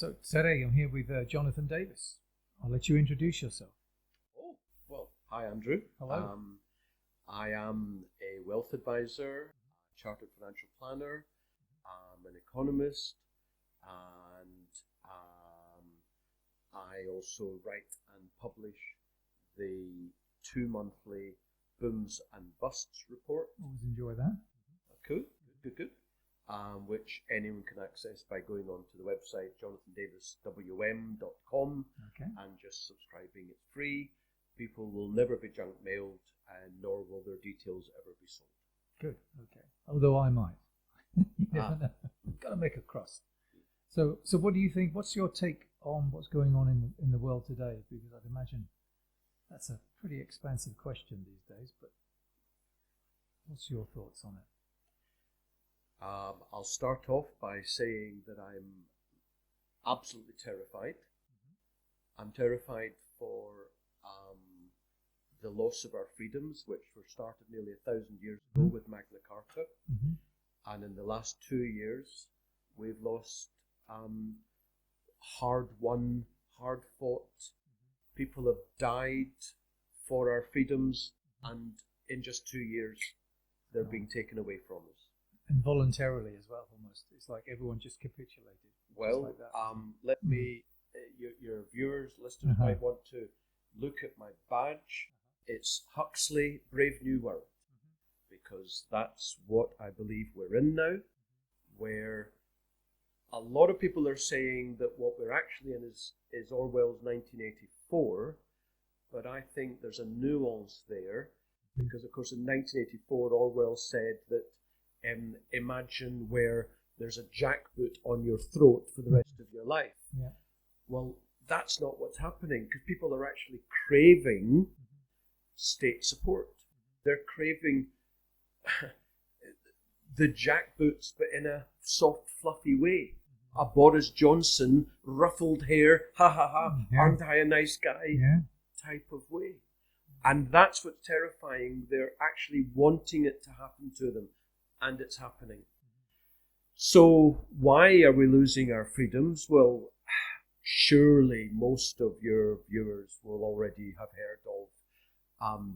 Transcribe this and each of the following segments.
So today I'm here with Jonathan Davis. I'll let you introduce yourself. Oh, well, hi Andrew. Hello. I am a wealth advisor, chartered financial planner, an economist, and I also write and publish the 2 monthly Booms and Busts report. Always enjoy that. Cool, good. Which anyone can access by going onto the website jonathandaviswm.com and just subscribing. It's free. People will never be junk mailed, and nor will their details ever be sold. Good. Okay. Although I might. You never know. Got to make a crust. So what do you think? What's your take on what's going on in the world today? Because I'd imagine that's a pretty expansive question these days. But what's your thoughts on it? I'll start off by saying that I'm absolutely terrified. I'm terrified for the loss of our freedoms, which were started nearly 1,000 years ago with Magna Carta. And in the last 2 years, we've lost hard-won, hard-fought. People have died for our freedoms, and in just 2 years, they're being taken away from us. And voluntarily as well, almost. It's like everyone just capitulated. Well, like that. Let me, your viewers, listeners might want to look at my badge. It's Huxley, Brave New World, because that's what I believe we're in now, where a lot of people are saying that what we're actually in is Orwell's 1984, but I think there's a nuance there, because of course in 1984 Orwell said that imagine where there's a jackboot on your throat for the rest of your life. Yeah. Well, that's not what's happening, because people are actually craving state support. They're craving the jackboots, but in a soft, fluffy way. A Boris Johnson, ruffled hair, aren't I a nice guy type of way. And that's what's terrifying. They're actually wanting it to happen to them. And it's happening. So why are we losing our freedoms? Well, surely most of your viewers will already have heard of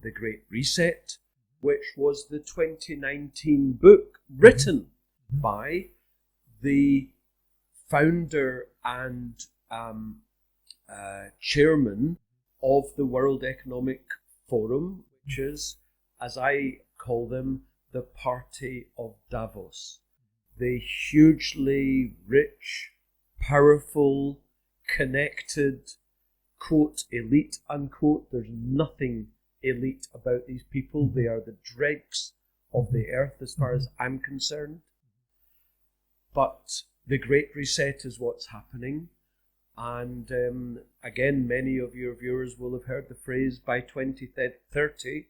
The Great Reset, which was the 2019 book written by the founder and chairman of the World Economic Forum, which is, as I call them, the party of Davos. The hugely rich, powerful, connected, quote, elite, unquote. There's nothing elite about these people. They are the dregs of the earth as far as I'm concerned. But the Great Reset is what's happening. And again, many of your viewers will have heard the phrase, by 2030,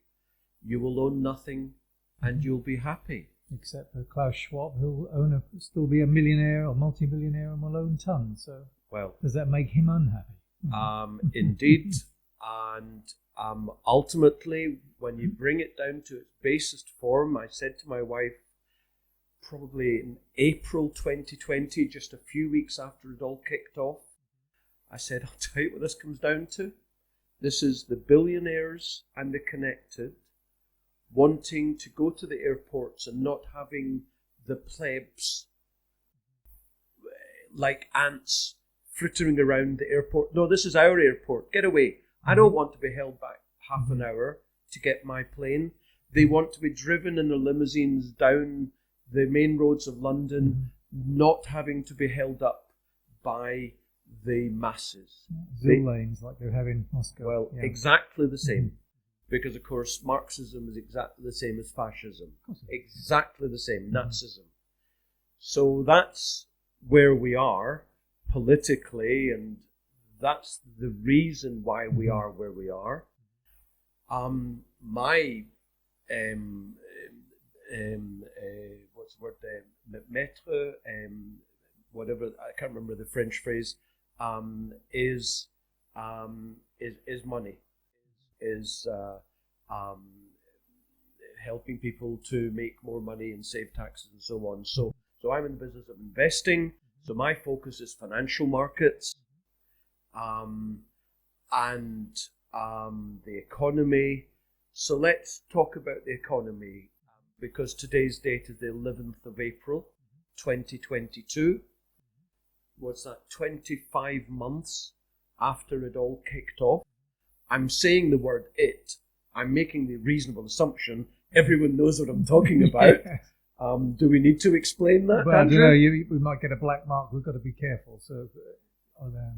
you will own nothing and you'll be happy. Except for Klaus Schwab, who'll still be a millionaire or multi-billionaire and will own tons. So, well, does that make him unhappy? Indeed. And ultimately, when you bring it down to its basest form, I said to my wife, probably in April 2020, just a few weeks after it all kicked off, I said, I'll tell you what this comes down to. This is the billionaires and the connected wanting to go to the airports and not having the plebs like ants frittering around the airport. No, this is our airport. Get away. I don't want to be held back half an hour to get my plane. They want to be driven in their limousines down the main roads of London, not having to be held up by the masses. Zill lanes like they have in Moscow. Well, exactly the same. Because, of course, Marxism is exactly the same as fascism. Exactly the same, Nazism. So that's where we are politically, and that's the reason why we are where we are. My what's the word? Maître, whatever, I can't remember the French phrase. Is money, is helping people to make more money and save taxes and so on. So I'm in the business of investing. So my focus is financial markets, and the economy. So let's talk about the economy, because today's date is the 11th of April, 2022. What's that, 25 months after it all kicked off? I'm saying the word it. I'm making the reasonable assumption everyone knows what I'm talking about. Do we need to explain that, Well, Andrew? I don't know, we might get a black mark. We've got to be careful. So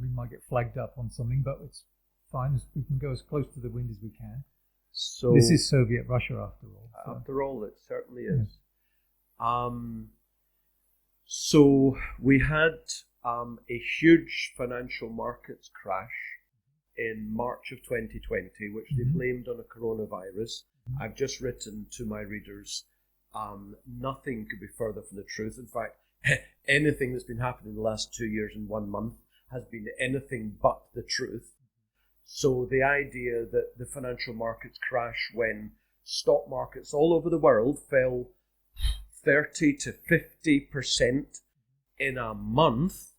we might get flagged up on something, but it's fine. We can go as close to the wind as we can. So this is Soviet Russia, after all. So. After all, it certainly is. So we had a huge financial markets crash in March of 2020, which they blamed on a coronavirus. I've just written to my readers, nothing could be further from the truth. In fact, anything that's been happening in the last 2 years and 1 month has been anything but the truth. So the idea that the financial markets crash when stock markets all over the world fell 30 to 50% in a month,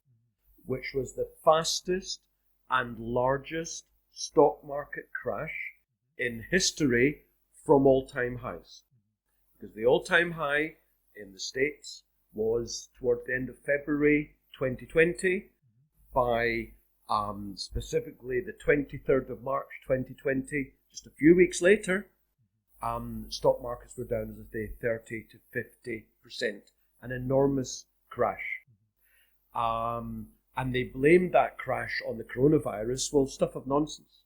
which was the fastest and largest stock market crash in history from all-time highs. Because the all-time high in the States was towards the end of February 2020. By specifically the 23rd of March 2020, just a few weeks later, stock markets were down, as I say, 30 to 50%, an enormous crash. And they blamed that crash on the coronavirus. Well, stuff of nonsense.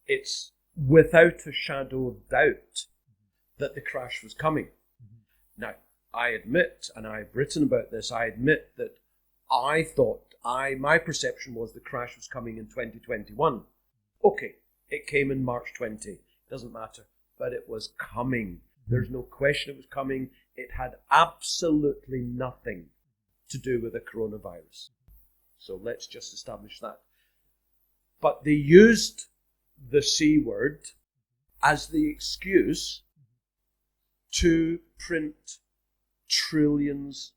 It's without a shadow of doubt that the crash was coming. Now, I admit, and I've written about this, I admit that I thought, my perception was the crash was coming in 2021. Okay, it came in March 20. Doesn't matter. But it was coming. There's no question it was coming. It had absolutely nothing to do with the coronavirus. So let's just establish that. But they used the C word as the excuse to print trillions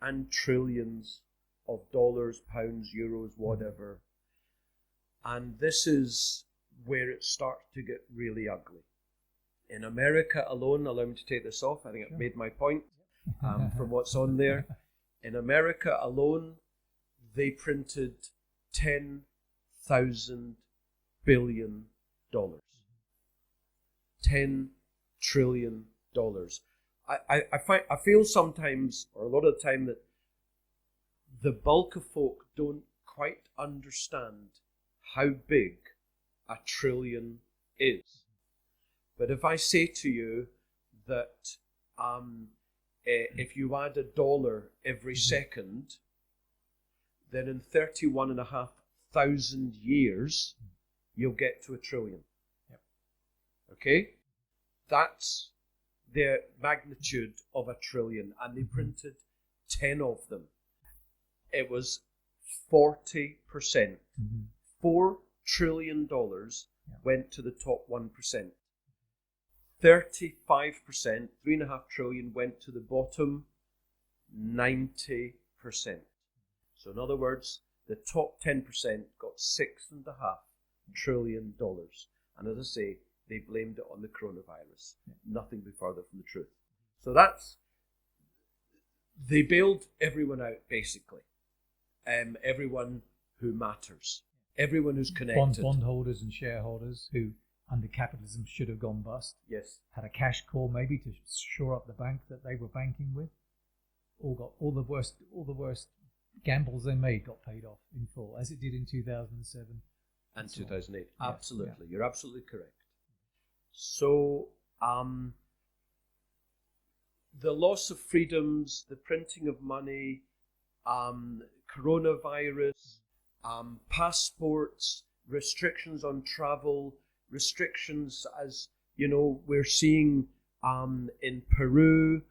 and trillions of dollars, pounds, euros, whatever. And this is where it starts to get really ugly. In America alone, allow me to take this off, I think I've made my point from what's on there. In America alone, they printed $10,000 billion. $10 trillion. I feel sometimes, or a lot of the time, that the bulk of folk don't quite understand how big a trillion is. But if I say to you that if you add $1 every second, then in 31,500 years, you'll get to 1 trillion. Yep. Okay? That's the magnitude of 1 trillion. And they printed 10 of them. It was 40%. $4 trillion went to the top 1%. 35%, 3.5 trillion, went to the bottom 90%. So in other words, the top 10% got $6.5 trillion. And as I say, they blamed it on the coronavirus. Nothing be further from the truth. So they bailed everyone out, basically. Everyone who matters. Everyone who's connected. Bondholders and shareholders who, under capitalism, should have gone bust. Yes. Had a cash call maybe to shore up the bank that they were banking with. All the worst gambles they made got paid off in full, as it did in 2007 and 2008. Yeah, absolutely, You're absolutely correct. So the loss of freedoms, the printing of money, coronavirus, passports, restrictions on travel, restrictions, as you know, we're seeing in Peru,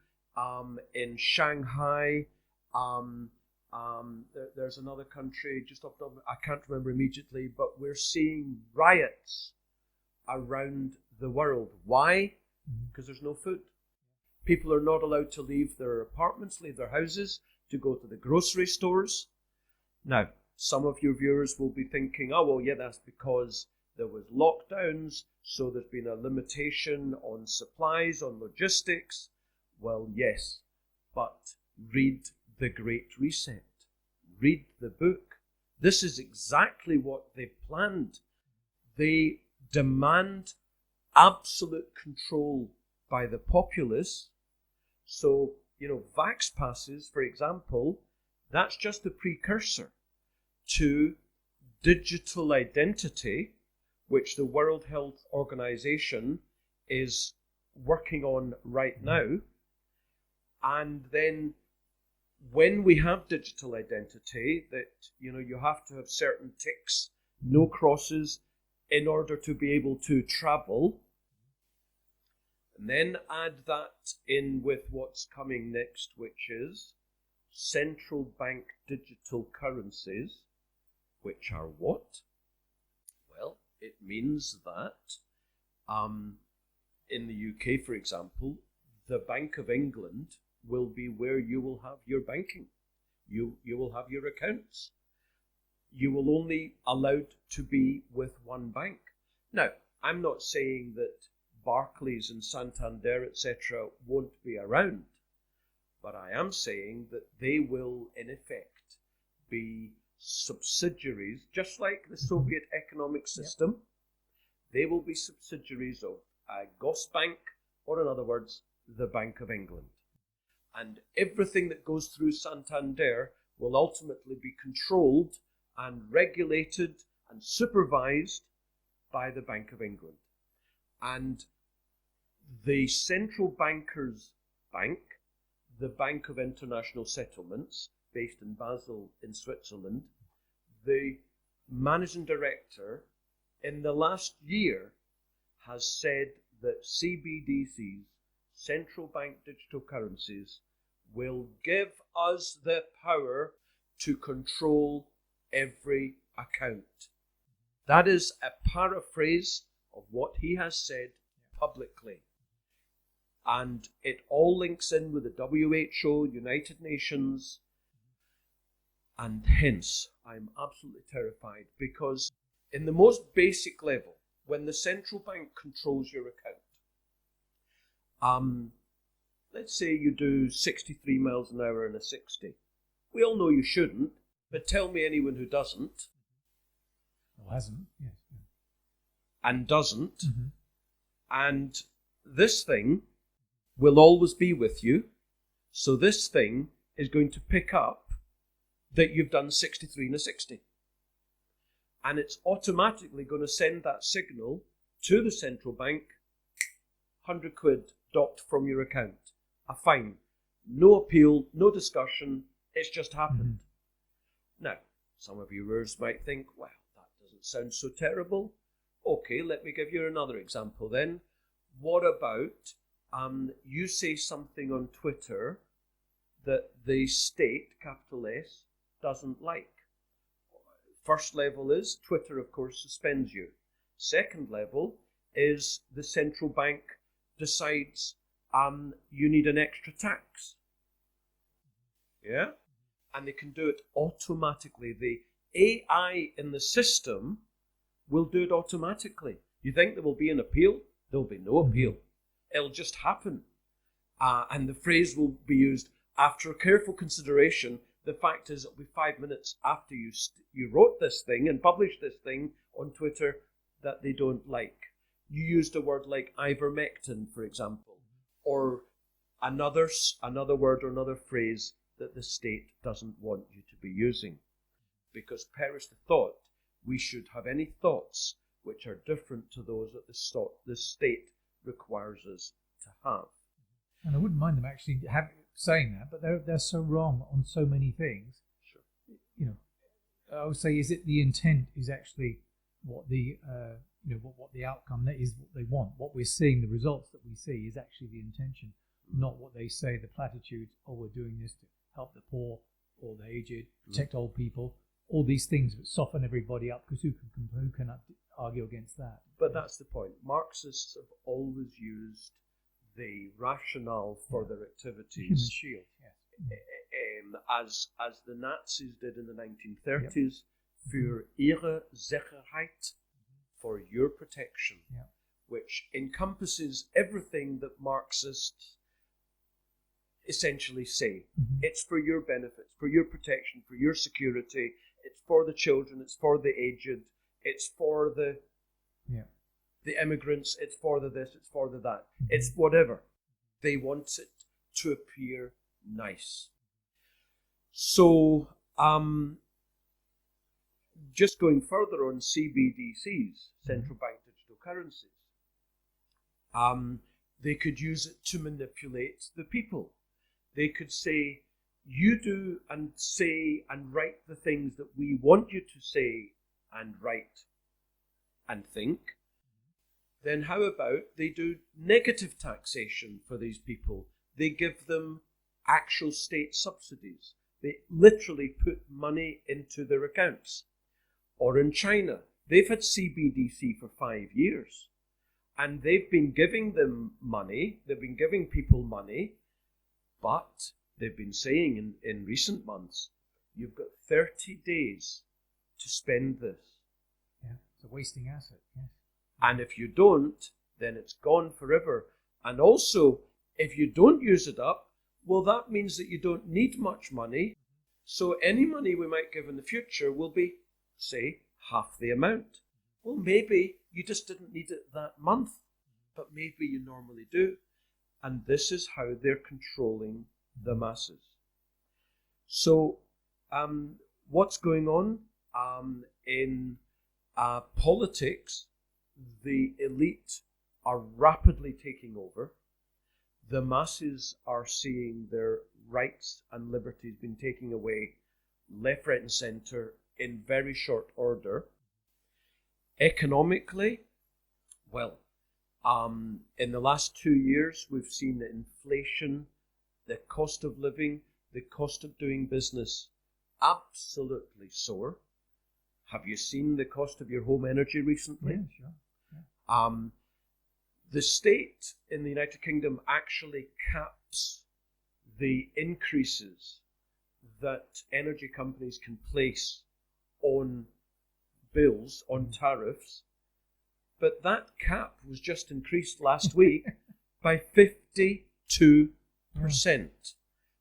in Shanghai, there's another country just off the top, I can't remember immediately, but we're seeing riots around the world. Why? Because there's no food. People are not allowed to leave their apartments, leave their houses, to go to the grocery stores. Now, some of your viewers will be thinking, oh, well, yeah, that's because there was lockdowns, so there's been a limitation on supplies, on logistics. Well, yes, but read The Great Reset. Read the book. This is exactly what they've planned. They demand absolute control by the populace. So, vax passes, for example, that's just a precursor to digital identity, which the World Health Organization is working on right now. And then when we have digital identity, that you have to have certain ticks, no crosses, in order to be able to travel. And then add that in with what's coming next, which is central bank digital currencies, which are what? Well, it means that in the UK, for example, the Bank of England will be where you will have your banking. You will have your accounts. You will only allowed to be with one bank. Now, I'm not saying that Barclays and Santander, etc., won't be around, but I am saying that they will, in effect, be subsidiaries, just like the Soviet economic system. Yep. They will be subsidiaries of a Gosbank, or in other words, the Bank of England. And everything that goes through Santander will ultimately be controlled and regulated and supervised by the Bank of England. And the central bankers bank, the Bank of International Settlements, based in Basel in Switzerland, the managing director in the last year has said that CBDCs, central bank digital currencies, will give us the power to control every account. That is a paraphrase of what he has said publicly. And it all links in with the WHO, United Nations, and hence I'm absolutely terrified, because in the most basic level, when the central bank controls your account, let's say you do 63 miles an hour in a 60. We all know you shouldn't, but tell me anyone who doesn't. Or hasn't, yes. And doesn't. Mm-hmm. And this thing will always be with you. So this thing is going to pick up that you've done 63 in a 60. And it's automatically going to send that signal to the central bank, 100 quid docked from your account. A fine. No appeal, no discussion, it's just happened. Mm-hmm. Now, some of you viewers might think, well, that doesn't sound so terrible. Okay, let me give you another example then. What about you say something on Twitter that the state, capital S, doesn't like? First level is Twitter, of course, suspends you. Second level is the central bank decides you need an extra tax. Yeah? And they can do it automatically. The AI in the system will do it automatically. You think there will be an appeal? There will be no appeal. It'll just happen. And the phrase will be used, after a careful consideration, the fact is it'll be 5 minutes after you wrote this thing and published this thing on Twitter that they don't like. You used a word like ivermectin, for example, or another word or another phrase that the state doesn't want you to be using. Because perish the thought, we should have any thoughts which are different to those that the state requires us to have. And I wouldn't mind them actually saying that, but they're so wrong on so many things. Sure. I would say, is it the intent is actually what the what the outcome that is, what they want. What we're seeing, the results that we see, is actually the intention, not what they say, the platitudes. Oh, we're doing this to help the poor or the aged, protect old people. All these things that soften everybody up, because who can argue against that? But that's the point. Marxists have always used the rationale for their activities. Human shield, yes. as the Nazis did in the 1930s, für ihre Sicherheit, for your protection, which encompasses everything that Marxists essentially say. It's for your benefit, for your protection, for your security. It's for the children. It's for the aged. It's for the immigrants. It's for the this. It's for the that. It's whatever. They want it to appear nice. So, just going further on CBDCs, central bank digital currencies, they could use it to manipulate the people. They could say, you do and say and write the things that we want you to say and write and think. Then how about they do negative taxation for these people? They give them actual state subsidies. They literally put money into their accounts. Or in China, they've had CBDC for 5 years. And they've been giving them money, they've been giving people money, but they've been saying in recent months, you've got 30 days to spend this. Yeah, it's a wasting asset, yes. And if you don't, then it's gone forever. And also, if you don't use it up, well, that means that you don't need much money. So any money we might give in the future will be, say, half the amount. Well, maybe you just didn't need it that month, but maybe you normally do. And this is how they're controlling the masses. So what's going on in politics? The elite are rapidly taking over. The masses are seeing their rights and liberties being taken away left, right and centre in very short order. Economically, well, in the last 2 years, we've seen the inflation, the cost of living, the cost of doing business absolutely soar. Have you seen the cost of your home energy recently? Yeah, sure. Yeah. The state in the United Kingdom actually caps the increases that energy companies can place on bills, on tariffs, but that cap was just increased last week by 52%.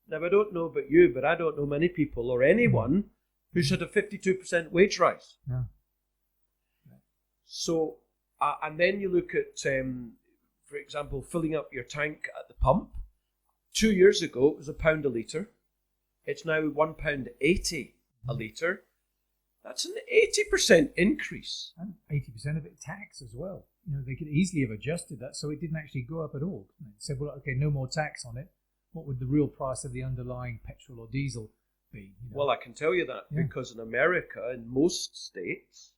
Now, I don't know about you, but I don't know many people or anyone who's had a 52% wage rise. Yeah. So, and then you look at, for example, filling up your tank at the pump. 2 years ago, it was £1 a litre. It's now £1.80 a litre. That's an 80% increase. And 80% of it tax as well. You know, they could easily have adjusted that so it didn't actually go up at all. They said, well, okay, no more tax on it. What would the real price of the underlying petrol or diesel be? You know? Well, I can tell you that because in America, in most states,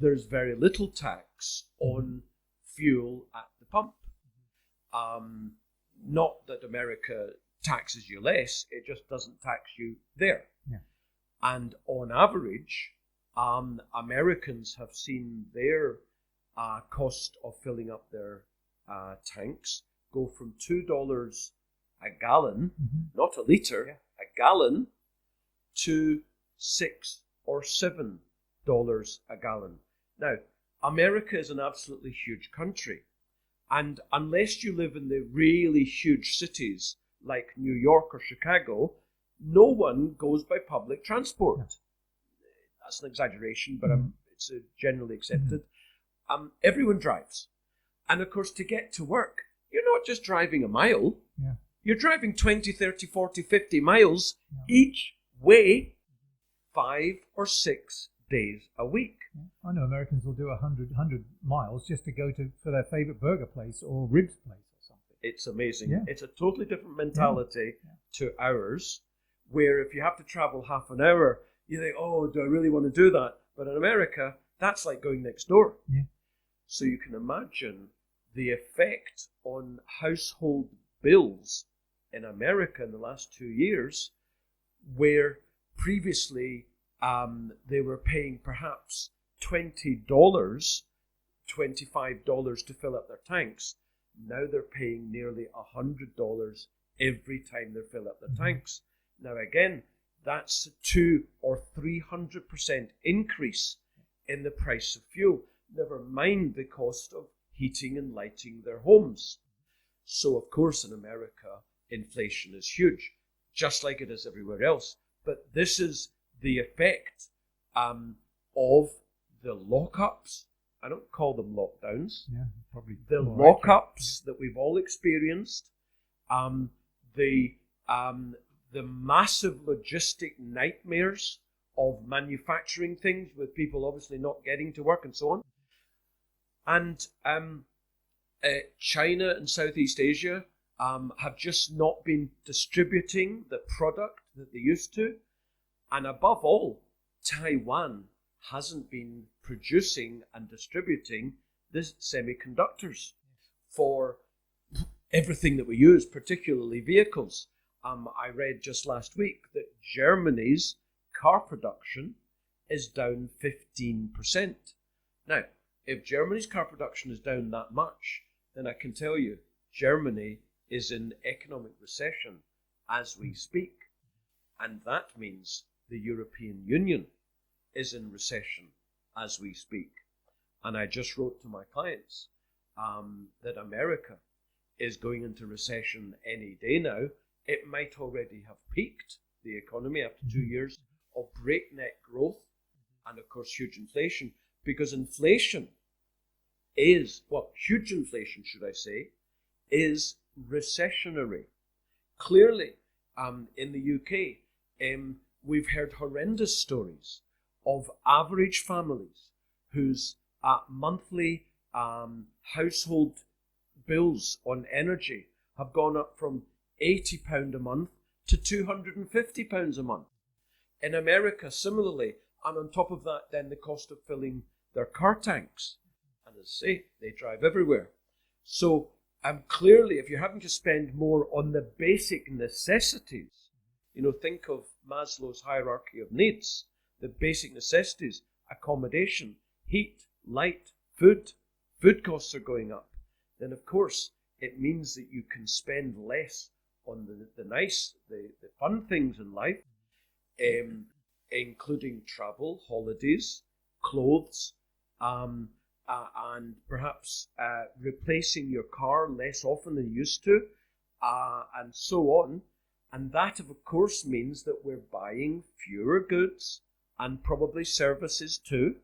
there's very little tax on fuel at the pump. Not that America taxes you less, it just doesn't tax you there. Yeah. And on average, Americans have seen their cost of filling up their tanks go from $2 a gallon, not a litre, a gallon, to $6 or $7 a gallon. Now, America is an absolutely huge country. And unless you live in the really huge cities like New York or Chicago, no one goes by public transport. Yeah. That's an exaggeration, but it's generally accepted. Everyone drives. And of course, to get to work, you're not just driving a mile. Yeah. You're driving 20, 30, 40, 50 miles each way, 5 or 6 days a week. Yeah. I know Americans will do 100 miles just to go for their favourite burger place or ribs place or something. It's amazing. Yeah. It's a totally different mentality to ours, where if you have to travel half an hour, you think, oh, do I really want to do that? But in America, that's like going next door. Yeah. So you can imagine the effect on household bills in America in the last 2 years, where previously they were paying perhaps $20, $25 to fill up their tanks. Now they're paying nearly $100 every time they fill up their tanks. Now again, that's a 200 or 300% increase in the price of fuel, never mind the cost of heating and lighting their homes. So of course in America, inflation is huge, just like it is everywhere else. But this is the effect of the lockups. I don't call them lockdowns. Yeah, probably the lockups lockups that we've all experienced, the massive logistic nightmares of manufacturing things with people obviously not getting to work and so on. And China and Southeast Asia have just not been distributing the product that they used to. And above all, Taiwan hasn't been producing and distributing the semiconductors for everything that we use, particularly vehicles. I read just last week that Germany's car production is down 15%. Now, if Germany's car production is down that much, then I can tell you Germany is in economic recession as we speak. And that means the European Union is in recession as we speak. And I just wrote to my clients that America is going into recession any day now. It might already have peaked, the economy, after 2 years of breakneck growth and, of course, huge inflation. Because inflation is, well, huge inflation, should I say, is recessionary. Clearly, in the UK, we've heard horrendous stories of average families whose monthly household bills on energy have gone up from £80 a month to £250 a month. In America, similarly, and on top of that, then the cost of filling their car tanks. And as I say, they drive everywhere. So clearly, if you're having to spend more on the basic necessities, think of Maslow's hierarchy of needs, the basic necessities, accommodation, heat, light, food costs are going up, then of course it means that you can spend less on the fun things in life, including travel, holidays, clothes, and perhaps replacing your car less often than you used to, and so on. And that, of course, means that we're buying fewer goods and probably services too.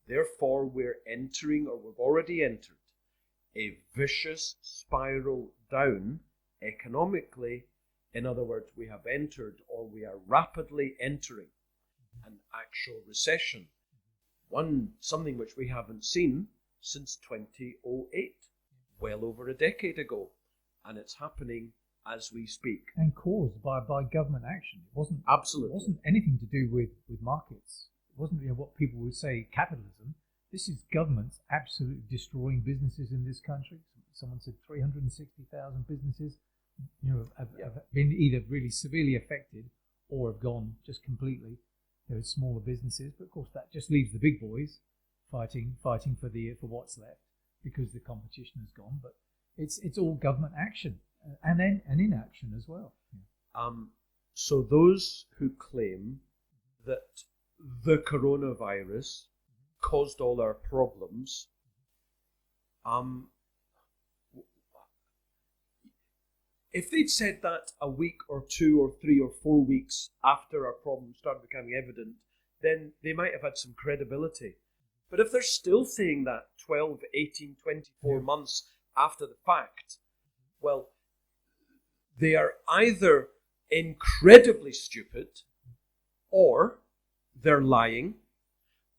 Therefore, we're entering, or we've already entered, a vicious spiral down economically. In other words, we have entered, or we are rapidly entering, an actual recession. Something which we haven't seen since 2008, well over a decade ago. And it's happening as we speak. And caused by government action. It wasn't Absolutely. It wasn't anything to do with markets. It wasn't what people would say capitalism. This is governments absolutely destroying businesses in this country. Someone said 360,000 businesses have been either really severely affected or have gone just completely. There are smaller businesses, but of course that just leaves the big boys fighting for what's left because the competition has gone. But it's all government action and inaction as well. Yeah. So those who claim that the coronavirus caused all our problems, if they'd said that a week or 2 or 3 or 4 weeks after our problems started becoming evident, then they might have had some credibility. But if they're still saying that 12, 18, 24 months after the fact, well, they are either incredibly stupid, or they're lying,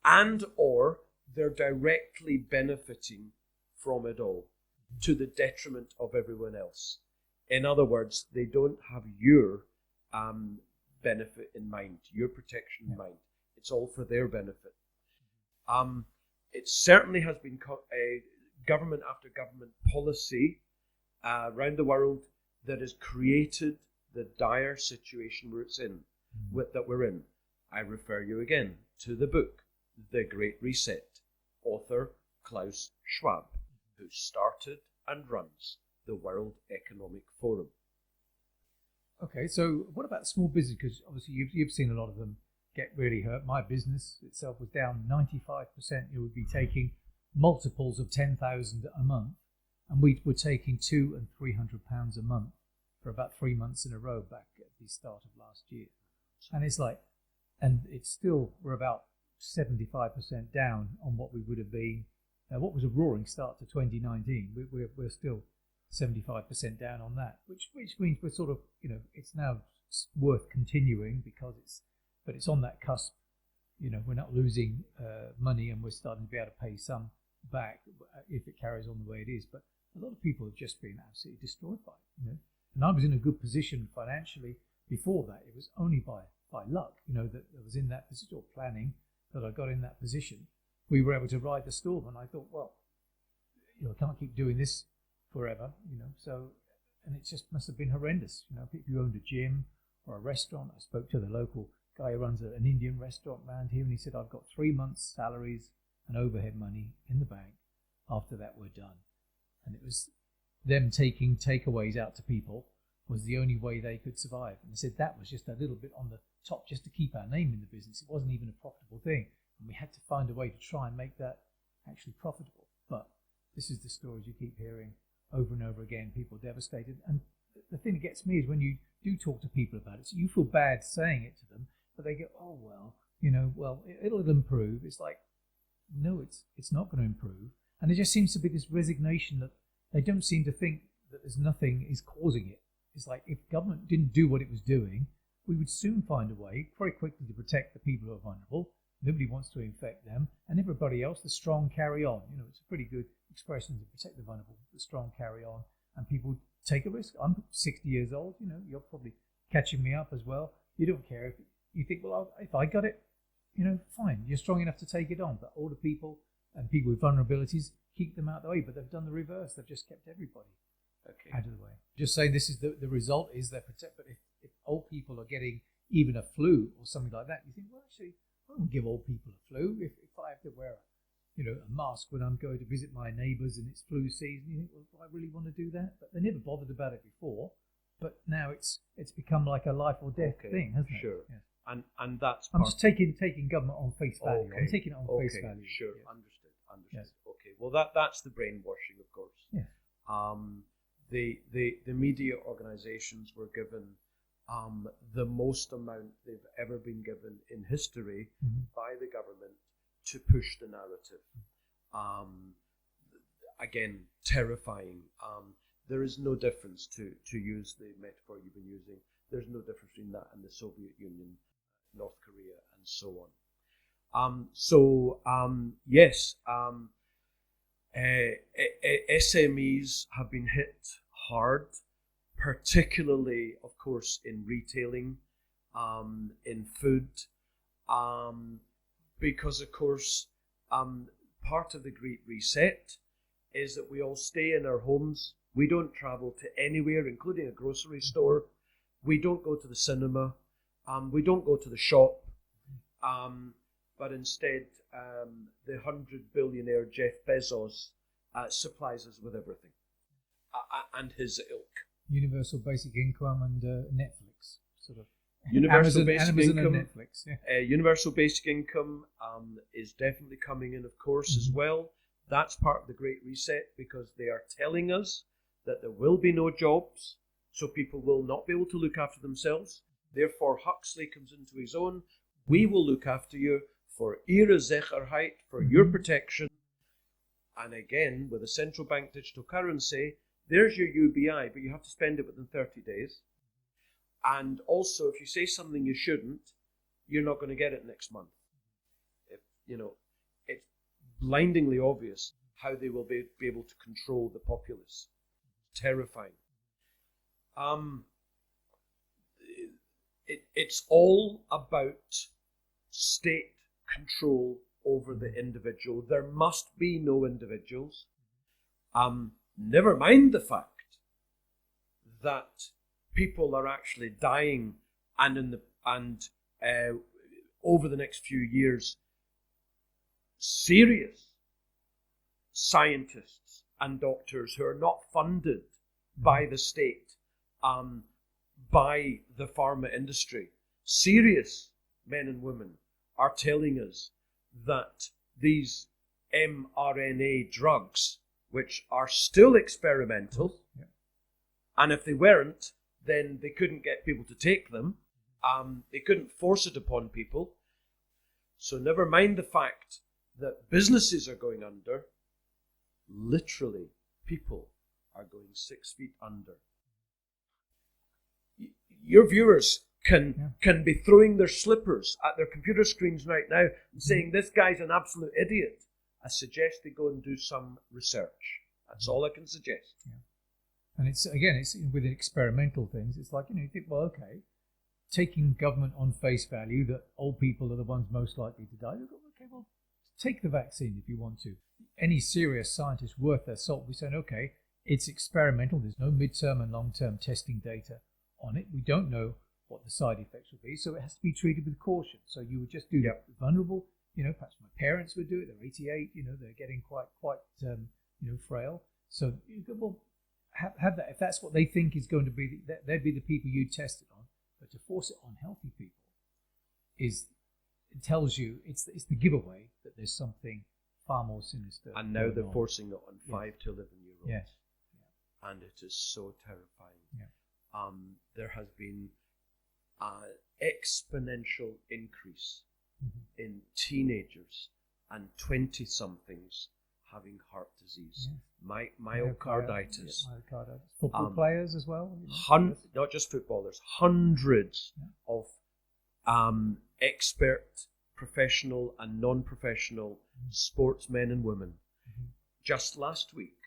and or they're directly benefiting from it all to the detriment of everyone else. In other words, they don't have your benefit in mind, your protection in mind. It's all for their benefit. It certainly has been government after government policy around the world that has created the dire situation that we're in. I refer you again to the book, The Great Reset, author Klaus Schwab, who started and runs the World Economic Forum. Okay, so what about small business? Because obviously you've seen a lot of them get really hurt. My business itself was down 95%. You would be taking multiples of 10,000 a month, and we were taking £200 and £300 a month for about 3 months in a row back at the start of last year. And it's like, and it's still, we're about 75% down on what we would have been. What was a roaring start to 2019? We're still 75% down on that, which means we're sort of, it's now worth continuing because it's on that cusp. We're not losing money, and we're starting to be able to pay some back if it carries on the way it is. But a lot of people have just been absolutely destroyed by it. And I was in a good position financially before that. It was only by luck, that I was in that position, or planning that I got in that position. We were able to ride the storm, and I thought, well, I can't keep doing this forever, So, and it just must have been horrendous. People who owned a gym or a restaurant. I spoke to the local guy who runs an Indian restaurant around here, and he said, I've got 3 months' salaries and overhead money in the bank. After that, we're done. And it was them taking takeaways out to people was the only way they could survive. And they said that was just a little bit on the top just to keep our name in the business. It wasn't even a profitable thing. And we had to find a way to try and make that actually profitable. But this is the stories you keep hearing over and over again, people devastated. And the thing that gets me is when you do talk to people about it, so you feel bad saying it to them, but they go, oh, well, it'll improve. It's like, no, it's not going to improve. And there just seems to be this resignation that they don't seem to think that there's nothing is causing it. It's like if government didn't do what it was doing, we would soon find a way very quickly to protect the people who are vulnerable. Nobody wants to infect them, and everybody else, the strong carry on. It's a pretty good expression to protect the vulnerable, the strong carry on, and people take a risk. I'm 60 years old, you're probably catching me up as well. You don't care if you think, well, if I got it, fine, you're strong enough to take it on. But older people and people with vulnerabilities, keep them out of the way. But they've done the reverse. They've just kept everybody out of the way. Just saying this is the result is they're protect. But if old people are getting even a flu or something like that, you think, well, actually, I don't give old people a flu. If I have to wear a mask when I'm going to visit my neighbours and it's flu season, you think, well, do I really want to do that? But they never bothered about it before. But now it's become like a life or death thing, hasn't it? Sure. Yes. And that's I'm just taking government on face value. Okay. I'm taking it on face value. Sure. Yes. Understood. Yes. Okay. Well, that's the brainwashing, of course. Yeah. The media organisations were given the most amount they've ever been given in history by the government to push the narrative. Again, terrifying. There is no difference, to use the metaphor you've been using, there's no difference between that and the Soviet Union, North Korea, and so on. Yes, SMEs have been hit hard, particularly, of course, in retailing, in food, because, of course, part of the Great Reset is that we all stay in our homes. We don't travel to anywhere, including a grocery store. We don't go to the cinema. We don't go to the shop. But instead, the 100-billionaire Jeff Bezos supplies us with everything, and his ilk. Universal basic income and Netflix, sort of. Universal Amazon basic income. and Netflix. Yeah. Universal basic income is definitely coming in, of course, as well. That's part of the Great Reset because they are telling us that there will be no jobs, so people will not be able to look after themselves. Therefore, Huxley comes into his own. We will look after you for Ihre Sicherheit, for your protection. And again, with a central bank digital currency, there's your UBI, but you have to spend it within 30 days. And also, if you say something you shouldn't, you're not going to get it next month. It's blindingly obvious how they will be able to control the populace. Terrifying. It's all about state control over the individual. There must be no individuals. Never mind the fact that people are actually dying, and over the next few years, serious scientists and doctors who are not funded by the state, by the pharma industry. Serious men and women are telling us that these mRNA drugs, which are still experimental, and if they weren't, then they couldn't get people to take them. They couldn't force it upon people. So never mind the fact that businesses are going under. Literally, people are going 6 feet under. Your viewers can be throwing their slippers at their computer screens right now and saying, this guy's an absolute idiot. I suggest they go and do some research. That's all I can suggest. Yeah. And it's with experimental things. It's like, you think, well, okay, taking government on face value that old people are the ones most likely to die. Okay, well, take the vaccine if you want to. Any serious scientist worth their salt will be saying, okay, it's experimental. There's no midterm and long-term testing data on it. We don't know what the side effects will be, so it has to be treated with caution. So you would just do that vulnerable. Perhaps my parents would do it. They're 88. They're getting quite frail. So you go, well, have that. If that's what they think is going to be, they'd be the people you test it on. But to force it on healthy people tells you it's the giveaway that there's something far more sinister. And now they're forcing it on 5 to 11-year-olds. Yes. And it is so terrifying. Yeah. There has been an exponential increase in teenagers and 20-somethings having heart disease. Yeah. Myocarditis. Football players as well? Not just footballers. Hundreds of expert, professional and non-professional sportsmen and women. Just last week,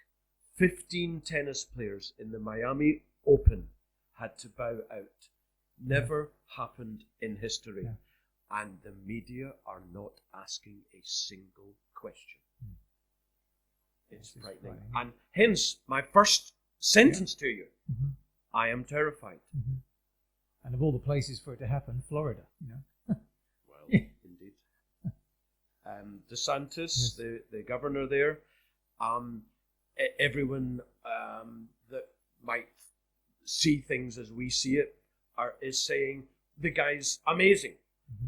15 tennis players in the Miami Open had to bow out. Never happened in history. Yeah. And the media are not asking a single question. It's frightening. And hence, my first sentence to you, I am terrified. And of all the places for it to happen, Florida, Well, indeed. DeSantis, the governor there, everyone that might see things as we see it is saying the guy's amazing.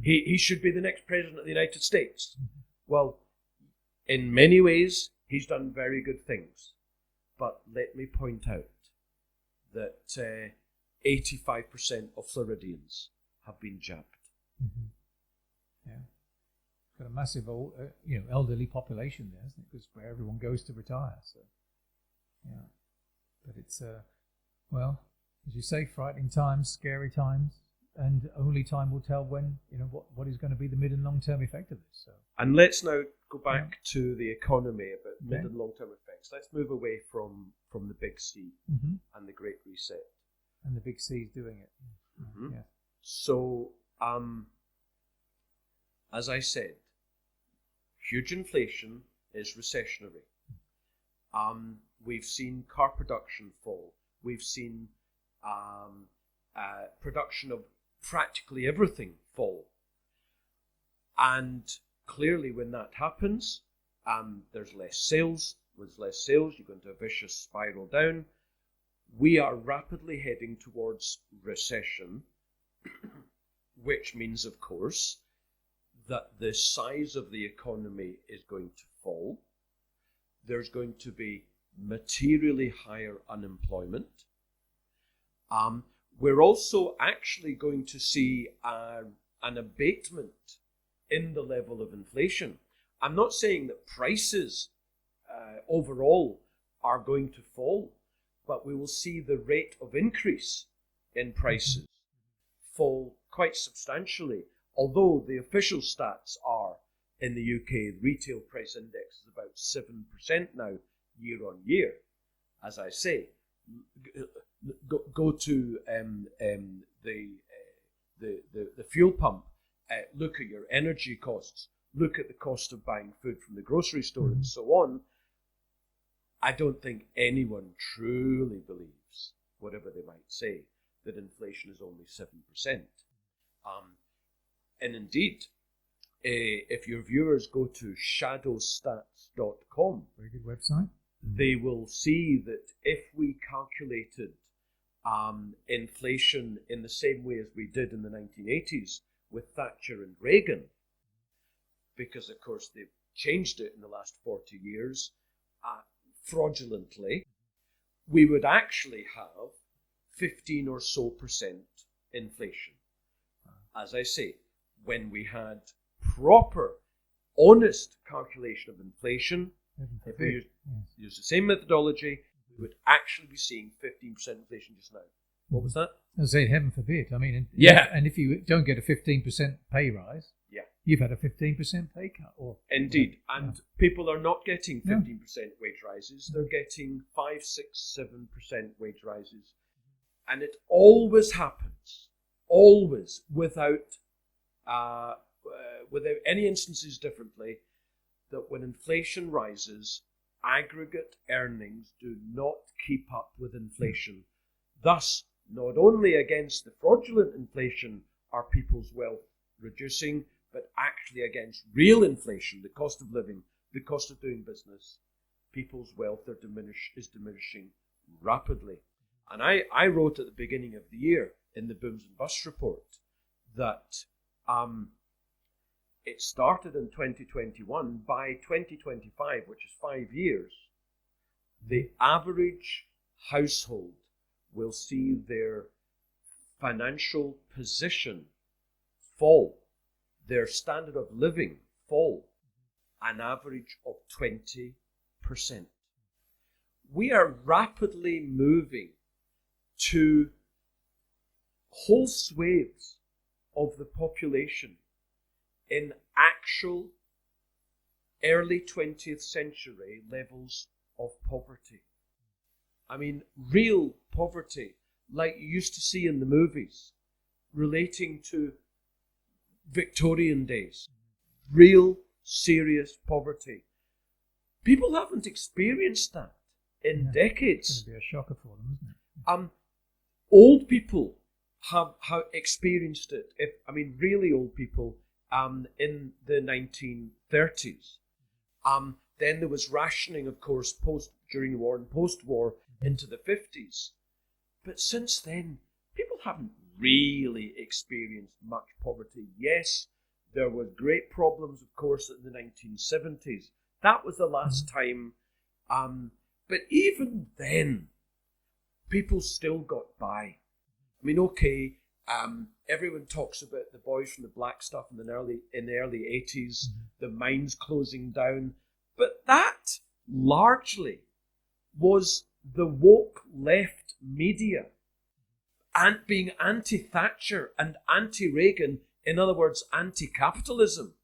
He should be the next president of the United States. Well, in many ways, he's done very good things. But let me point out that 85% of Floridians have been jabbed. Yeah. Got a massive elderly population there, isn't it? Because where everyone goes to retire. So, yeah. But it's, as you say, frightening times, scary times. And only time will tell when, what is going to be the mid and long-term effect of this. So. And let's now go back to the economy, about mid and long-term effects. Let's move away from the big C and the Great Reset. And the big C is doing it. Yeah. So, as I said, huge inflation is recessionary. We've seen car production fall. We've seen production of practically everything fall. And clearly when that happens, there's less sales. With less sales, you go into a vicious spiral down. We are rapidly heading towards recession, which means, of course, that the size of the economy is going to fall. There's going to be materially higher unemployment. We're also actually going to see an abatement in the level of inflation. I'm not saying that prices overall are going to fall, but we will see the rate of increase in prices fall quite substantially. Although the official stats are in the UK, the retail price index is about 7% now, year on year. As I say, go to the fuel pump, look at your energy costs, look at the cost of buying food from the grocery store and so on. I don't think anyone truly believes, whatever they might say, that inflation is only 7%. And indeed, if your viewers go to shadowstats.com, very good website, they will see that if we calculated inflation in the same way as we did in the 1980s with Thatcher and Reagan, because of course they've changed it in the last 40 years fraudulently, we would actually have 15 or so percent inflation. As I say, when we had proper, honest calculation of inflation, if we use the same methodology, we would actually be seeing 15% inflation just now. What was that? I was saying, heaven forbid. I mean, yeah. And if you don't get a 15% pay rise, you've had a 15% pay cut. Indeed. And people are not getting 15% wage rises. They're getting 5, 6, 7% wage rises. And it always happens, always, without any instances differently, that when inflation rises, aggregate earnings do not keep up with inflation. Thus, not only against the fraudulent inflation are people's wealth reducing, but actually against real inflation, the cost of living, the cost of doing business, people's wealth is diminishing rapidly. And I wrote at the beginning of the year in the Booms and Busts report that it started in 2021. By 2025, which is 5 years, the average household will see their financial position fall, their standard of living fall, an average of 20%. We are rapidly moving to whole swathes of the population in actual early 20th century levels of poverty. I mean, real poverty, like you used to see in the movies, relating to Victorian days. Real, serious poverty. People haven't experienced that in decades. It's going to be a shocker for them, isn't it? Old people have experienced it. Really old people in the 1930s. Then there was rationing, of course, during the war and post-war into the 50s. But since then, people haven't really experienced much poverty. Yes, there were great problems, of course, in the 1970s. That was the last time. But even then, people still got by. I mean, okay, everyone talks about the boys from the black stuff in the early 80s, the mines closing down. But that largely was the woke left media and being anti-Thatcher and anti-Reagan, in other words, anti-capitalism.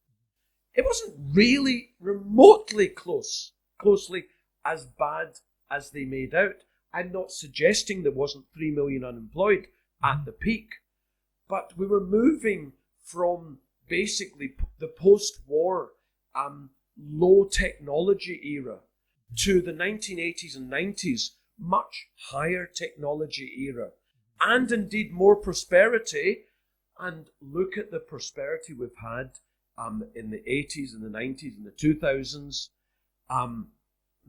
It wasn't really remotely closely as bad as they made out. I'm not suggesting there wasn't 3 million unemployed at the peak, but we were moving from basically the post-war low technology era to the 1980s and 90s, much higher technology era, and indeed more prosperity. And look at the prosperity we've had in the 80s and the 90s and the 2000s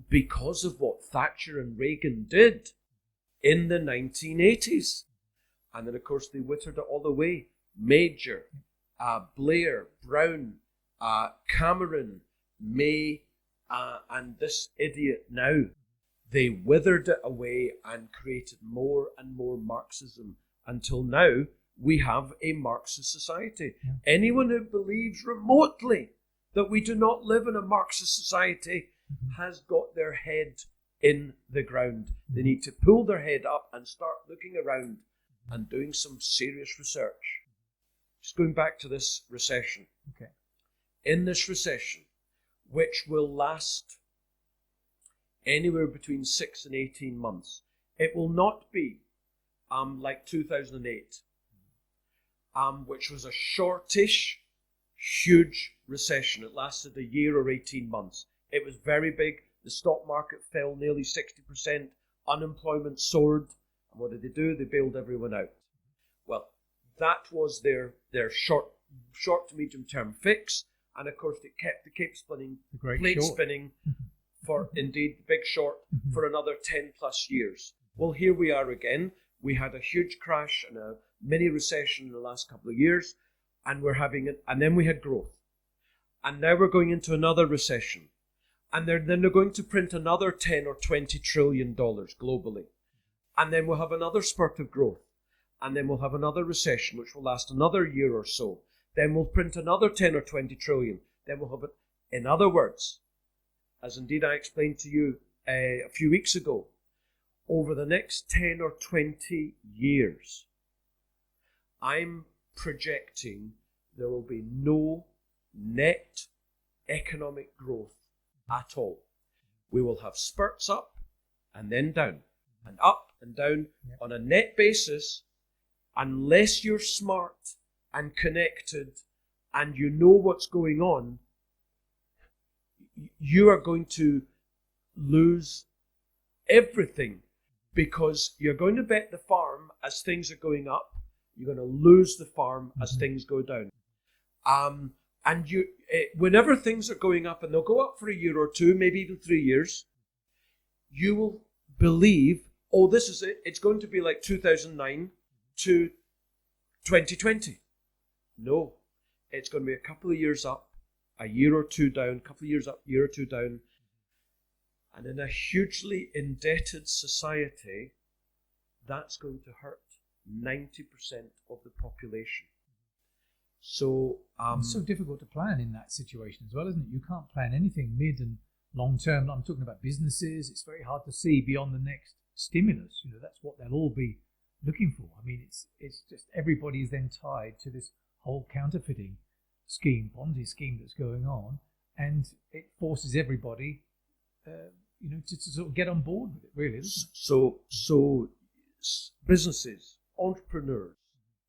because of what Thatcher and Reagan did in the 1980s. And then, of course, they wittered it all away. Major, Blair, Brown, Cameron, May, and this idiot now. They withered it away and created more and more Marxism until now we have a Marxist society. Yeah. Anyone who believes remotely that we do not live in a Marxist society has got their head in the ground. They need to pull their head up and start looking around and doing some serious research. Just going back to this recession. Okay. In this recession, which will last anywhere between 6 and 18 months, it will not be like 2008, which was a shortish, huge recession. It lasted a year or 18 months. It was very big. The stock market fell nearly 60%. Unemployment soared. And what did they do? They bailed everyone out. Well, that was their short to medium term fix. And of course, it kept the plate spinning for indeed the Big Short for another 10 plus years. Well, here we are again. We had a huge crash and a mini recession in the last couple of years, and and then we had growth. And now we're going into another recession. And then they're going to print another 10 or 20 trillion dollars globally. And then we'll have another spurt of growth. And then we'll have another recession, which will last another year or so. Then we'll print another 10 or 20 trillion. Then we'll have it. In other words, as indeed I explained to you a few weeks ago, over the next 10 or 20 years, I'm projecting there will be no net economic growth at all. We will have spurts up and then down, and up and down on a net basis, unless you're smart and connected and you know what's going on. You are going to lose everything, because you're going to bet the farm as things are going up. You're going to lose the farm as things go down. And whenever things are going up, and they'll go up for a year or two, maybe even 3 years, you will believe, oh, this is it. It's going to be like 2009 to 2020. No, it's going to be a couple of years up, a year or two down, a couple of years up, year or two down. And in a hugely indebted society, that's going to hurt 90% of the population. So it's so difficult to plan in that situation as well, isn't it? You can't plan anything mid and long term. I'm talking about businesses. It's very hard to see beyond the next stimulus. That's what they'll all be looking for. I mean, it's just everybody is then tied to this whole counterfeiting scheme, Ponzi scheme that's going on, and it forces everybody, to sort of get on board with it, really, doesn't it? So businesses, entrepreneurs,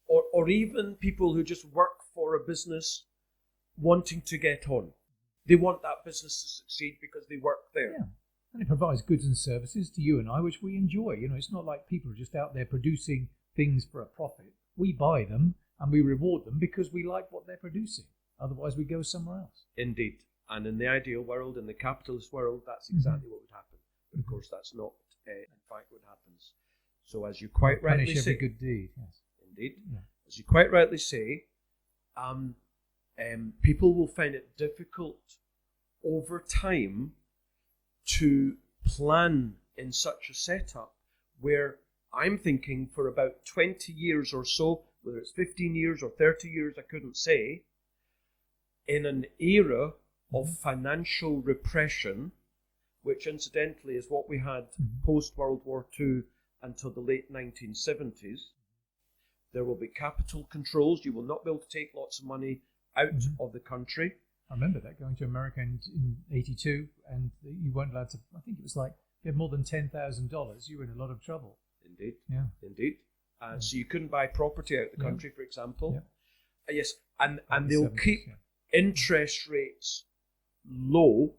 or even people who just work for a business wanting to get on. They want that business to succeed because they work there. Yeah. And it provides goods and services to you and I, which we enjoy. It's not like people are just out there producing things for a profit. We buy them and we reward them because we like what they're producing. Otherwise, we go somewhere else. Indeed. And in the ideal world, in the capitalist world, that's exactly what would happen. But of course, that's not, in fact, what happens. So as you quite rightly punish say... every good deed, yes. Indeed. Yeah. As you quite rightly say, people will find it difficult over time to plan in such a setup where I'm thinking for about 20 years or so, whether it's 15 years or 30 years, I couldn't say, in an era of financial repression, which incidentally is what we had post-World War II until the late 1970s. There will be capital controls. You will not be able to take lots of money out of the country. I remember that, going to America in 82, and you weren't allowed to, I think it was like, if you had more than $10,000, you were in a lot of trouble. Indeed. Yeah. Indeed. So you couldn't buy property out of the country, for example. Yeah. Yes, and they'll keep interest rates low.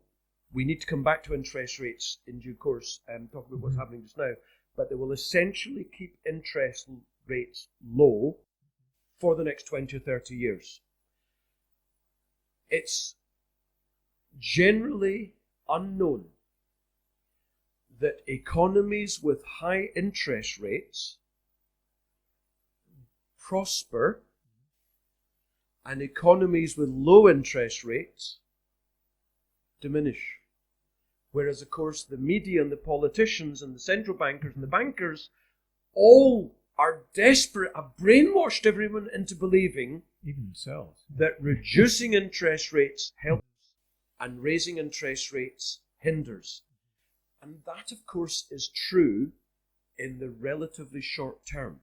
We need to come back to interest rates in due course and talk about what's happening just now. But they will essentially keep interest rates low for the next 20 or 30 years. It's generally unknown that economies with high interest rates prosper and economies with low interest rates diminish. Whereas, of course, the media and the politicians and the central bankers and the bankers all are desperate, have brainwashed everyone into believing, even themselves, that reducing interest rates helps and raising interest rates hinders. And that, of course, is true in the relatively short term.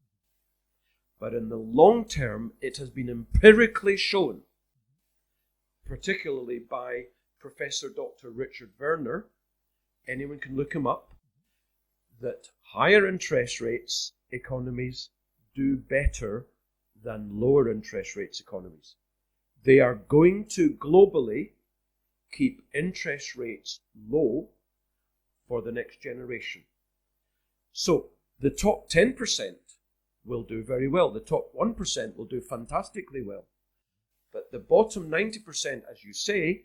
But in the long term, it has been empirically shown, particularly by Professor Dr. Richard Werner, anyone can look him up, that higher interest rates economies do better than lower interest rates economies. They are going to globally keep interest rates low for the next generation. So the top 10% will do very well. The top 1% will do fantastically well. But the bottom 90%, as you say,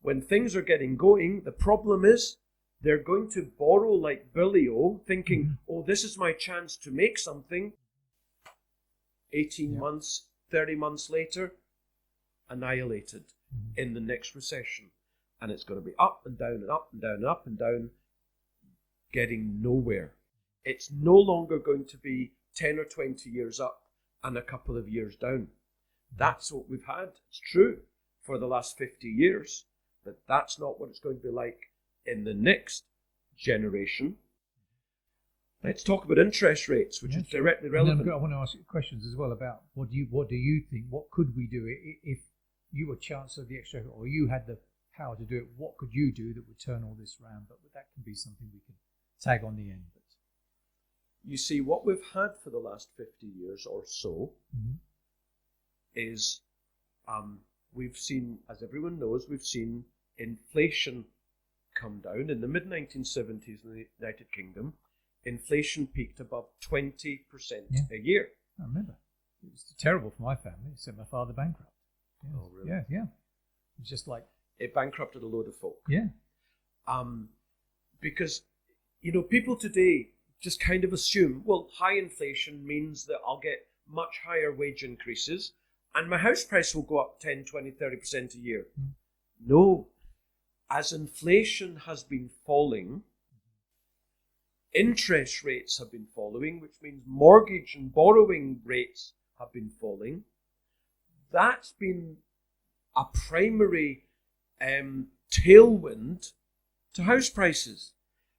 when things are getting going, the problem is They're going to borrow like Billio, thinking, oh, this is my chance to make something. 18 months, 30 months later, annihilated in the next recession. And it's going to be up and down and up and down and up and down, getting nowhere. It's no longer going to be 10 or 20 years up and a couple of years down. That's what we've had. It's true for the last 50 years, but that's not what it's going to be like in the next generation. Let's talk about interest rates, which is directly relevant. I want to ask you questions as well about what do you think? What could we do if you were Chancellor of the Exchequer, or you had the power to do it? What could you do that would turn all this round? But that can be something we can tag on the end. But you see, what we've had for the last 50 years or so is we've seen, as everyone knows, we've seen inflation come down. In the mid-1970s in the United Kingdom, inflation peaked above 20% a year. I remember. It was terrible for my family. It sent my father bankrupt. Yes. Oh, really? Yeah. It's just like... It bankrupted a load of folk. Yeah. Because, people today just kind of assume, well, high inflation means that I'll get much higher wage increases and my house price will go up 10, 20, 30% a year. No. As inflation has been falling, interest rates have been falling, which means mortgage and borrowing rates have been falling. That's been a primary tailwind to house prices.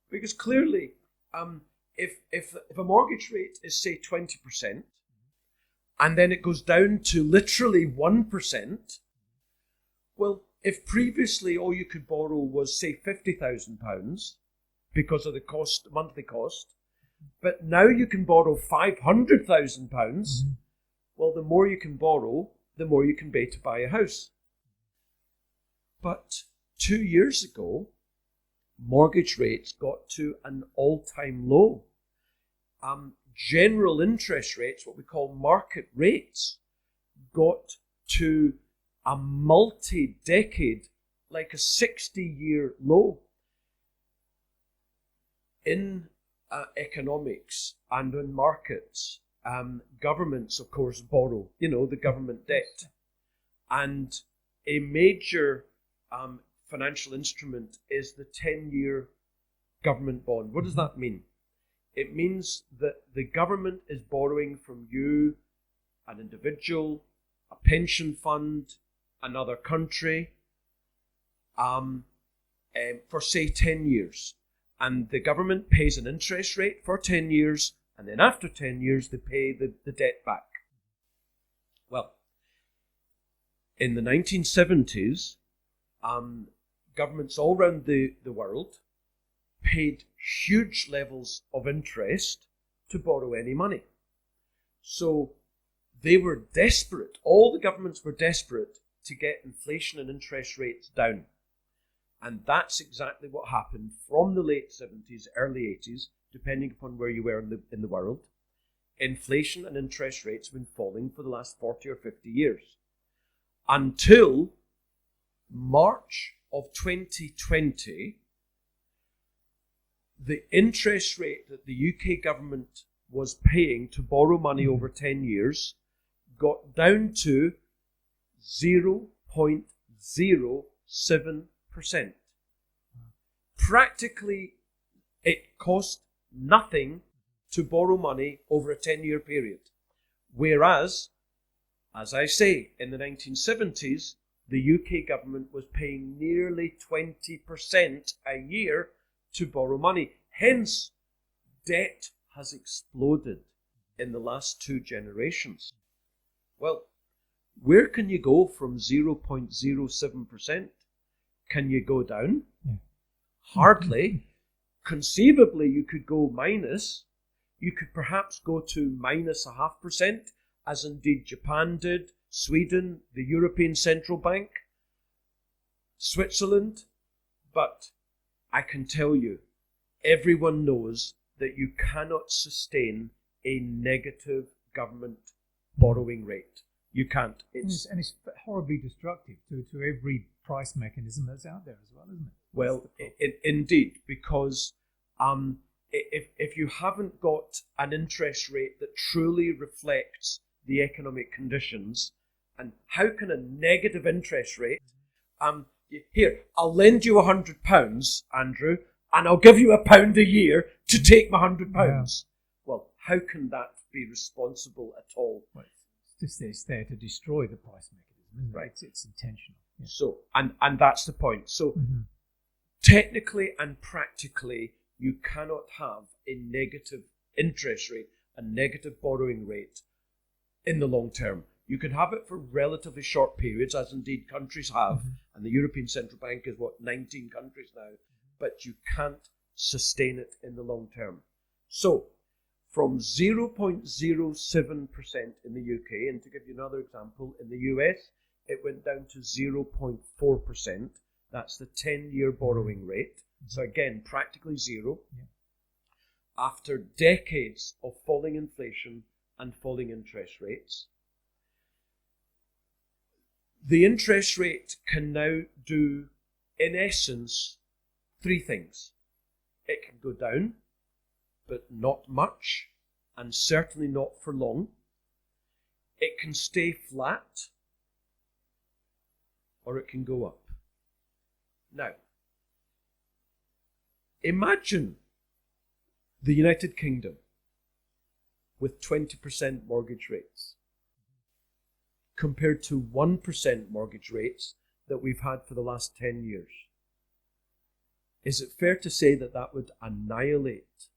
Because clearly, if a mortgage rate is, say, 20%, and then it goes down to literally 1%, well, if previously all you could borrow was, say, £50,000 because of the monthly cost, but now you can borrow £500,000, well, the more you can borrow, the more you can pay to buy a house. But 2 years ago, mortgage rates got to an all-time low. General interest rates, what we call market rates, got to a multi-decade, like a 60-year low. In economics and in markets, governments, of course, borrow, the government debt. And a major financial instrument is the 10-year government bond. What does that mean? It means that the government is borrowing from you, an individual, a pension fund, another country, for, say, 10 years. And the government pays an interest rate for 10 years, and then after 10 years, they pay the debt back. Well, in the 1970s, governments all around the world paid huge levels of interest to borrow any money. So they were desperate, all the governments were desperate to get inflation and interest rates down. And that's exactly what happened from the late 70s, early 80s, depending upon where you were in the world. Inflation and interest rates have been falling for the last 40 or 50 years. Until March of 2020, the interest rate that the UK government was paying to borrow money over 10 years got down to 0.07%. Practically, it cost nothing to borrow money over a 10-year period. Whereas, as I say, in the 1970s, the UK government was paying nearly 20% a year to borrow money. Hence, debt has exploded in the last 2 generations. Well, where can you go from 0.07%? Can you go down? Yeah. Hardly. Conceivably, you could go minus. You could perhaps go to minus 0.5%, as indeed Japan did, Sweden, the European Central Bank, Switzerland. But I can tell you, everyone knows that you cannot sustain a negative government borrowing rate. You can't. And it's horribly destructive to every price mechanism that's out there as well, isn't it? Well, indeed, because if you haven't got an interest rate that truly reflects the economic conditions, and how can a negative interest rate, here, I'll lend you £100, Andrew, and I'll give you £1 a year to take my £100. Yeah. Well, how can that be responsible at all? Well, it's there to destroy the price mechanism, isn't it? Right. It's intentional. Yeah. So, and that's the point. So, technically and practically, you cannot have a negative interest rate, a negative borrowing rate in the long term. You can have it for relatively short periods, as indeed countries have, and the European Central Bank is 19 countries now, but you can't sustain it in the long term. So, from 0.07% in the UK, and to give you another example, in the US, it went down to 0.4%. That's the 10-year borrowing rate. So again, practically zero. Yeah. After decades of falling inflation and falling interest rates, the interest rate can now do, in essence, three things. It can go down, but not much, and certainly not for long. It can stay flat, or it can go up. Now, imagine the United Kingdom with 20% mortgage rates compared to 1% mortgage rates that we've had for the last 10 years. Is it fair to say that that would annihilate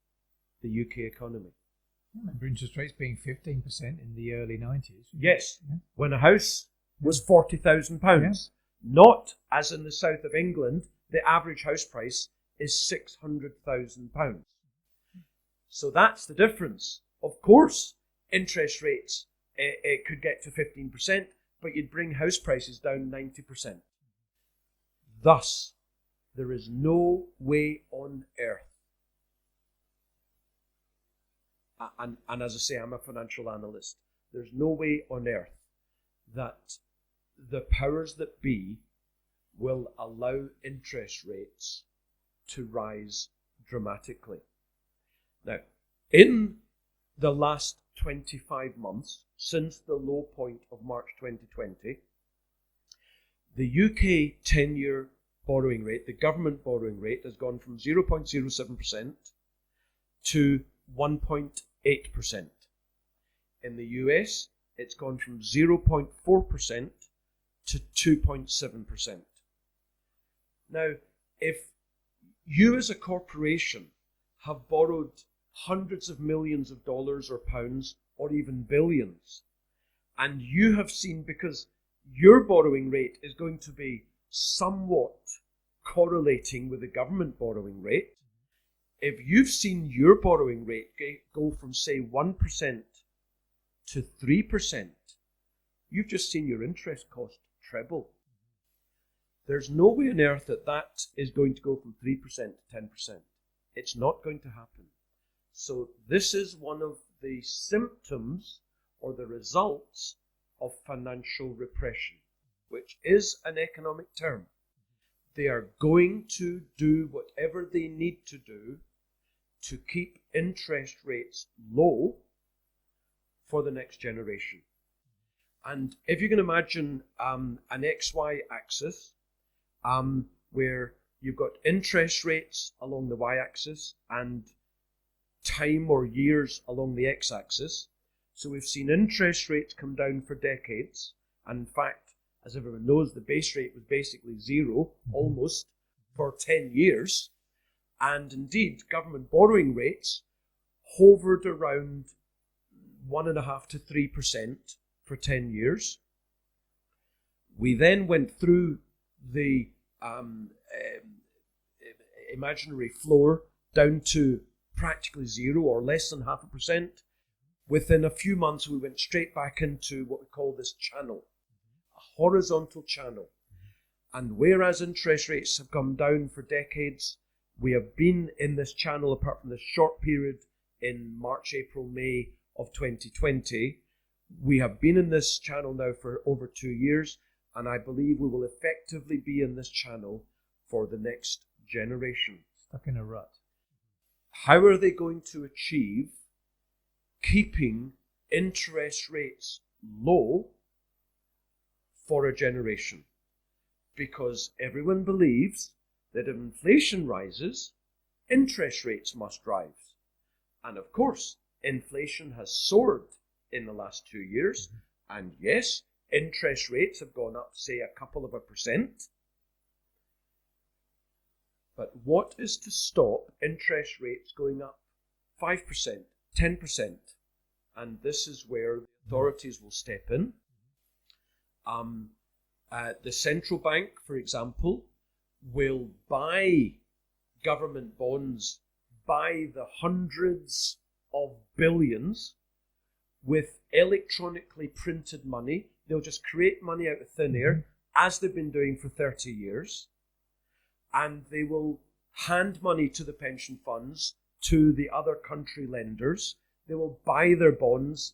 the UK economy? I remember interest rates being 15% in the early 90s. Yes, when a house was £40,000. Not, as in the south of England, the average house price is £600,000. So that's the difference. Of course, interest rates, it could get to 15%, but you'd bring house prices down 90%. Thus, there is no way on earth, and as I say, I'm a financial analyst, there's no way on earth that the powers that be will allow interest rates to rise dramatically. Now, in the last 25 months, since the low point of March 2020, the UK 10-year borrowing rate, the government borrowing rate, has gone from 0.07% to 1.8%. In the US, it's gone from 0.4% to 2.7%. Now, if you as a corporation have borrowed hundreds of millions of dollars or pounds or even billions, and you have seen, because your borrowing rate is going to be somewhat correlating with the government borrowing rate, if you've seen your borrowing rate go from, say, 1% to 3%, you've just seen your interest cost treble. There's no way on earth that that is going to go from 3% to 10%. It's not going to happen. So this is one of the symptoms or the results of financial repression, which is an economic term. They are going to do whatever they need to do to keep interest rates low for the next generation. And if you can imagine an XY axis, where you've got interest rates along the y-axis and time or years along the x-axis. So we've seen interest rates come down for decades. And in fact, as everyone knows, the base rate was basically zero, almost, for 10 years. And indeed, government borrowing rates hovered around 1.5% to 3% for 10 years. We then went through the imaginary floor down to practically zero or less than 0.5%. Within a few months, we went straight back into what we call this channel, a horizontal channel. And whereas interest rates have come down for decades, we have been in this channel, apart from this short period in March, April, May of 2020. We have been in this channel now for over 2 years, And I believe we will effectively be in this channel for the next generation. Stuck in a rut. How are they going to achieve keeping interest rates low for a generation? Because everyone believes that if inflation rises, interest rates must rise. And of course, inflation has soared in the last 2 years. And yes, interest rates have gone up, say, a couple of %. But what is to stop interest rates going up 5%, 10%? And this is where the authorities will step in. The central bank, for example, will buy government bonds by the hundreds of billions with electronically printed money. They'll just create money out of thin air, as they've been doing for 30 years. And they will hand money to the pension funds, to the other country lenders. They will buy their bonds,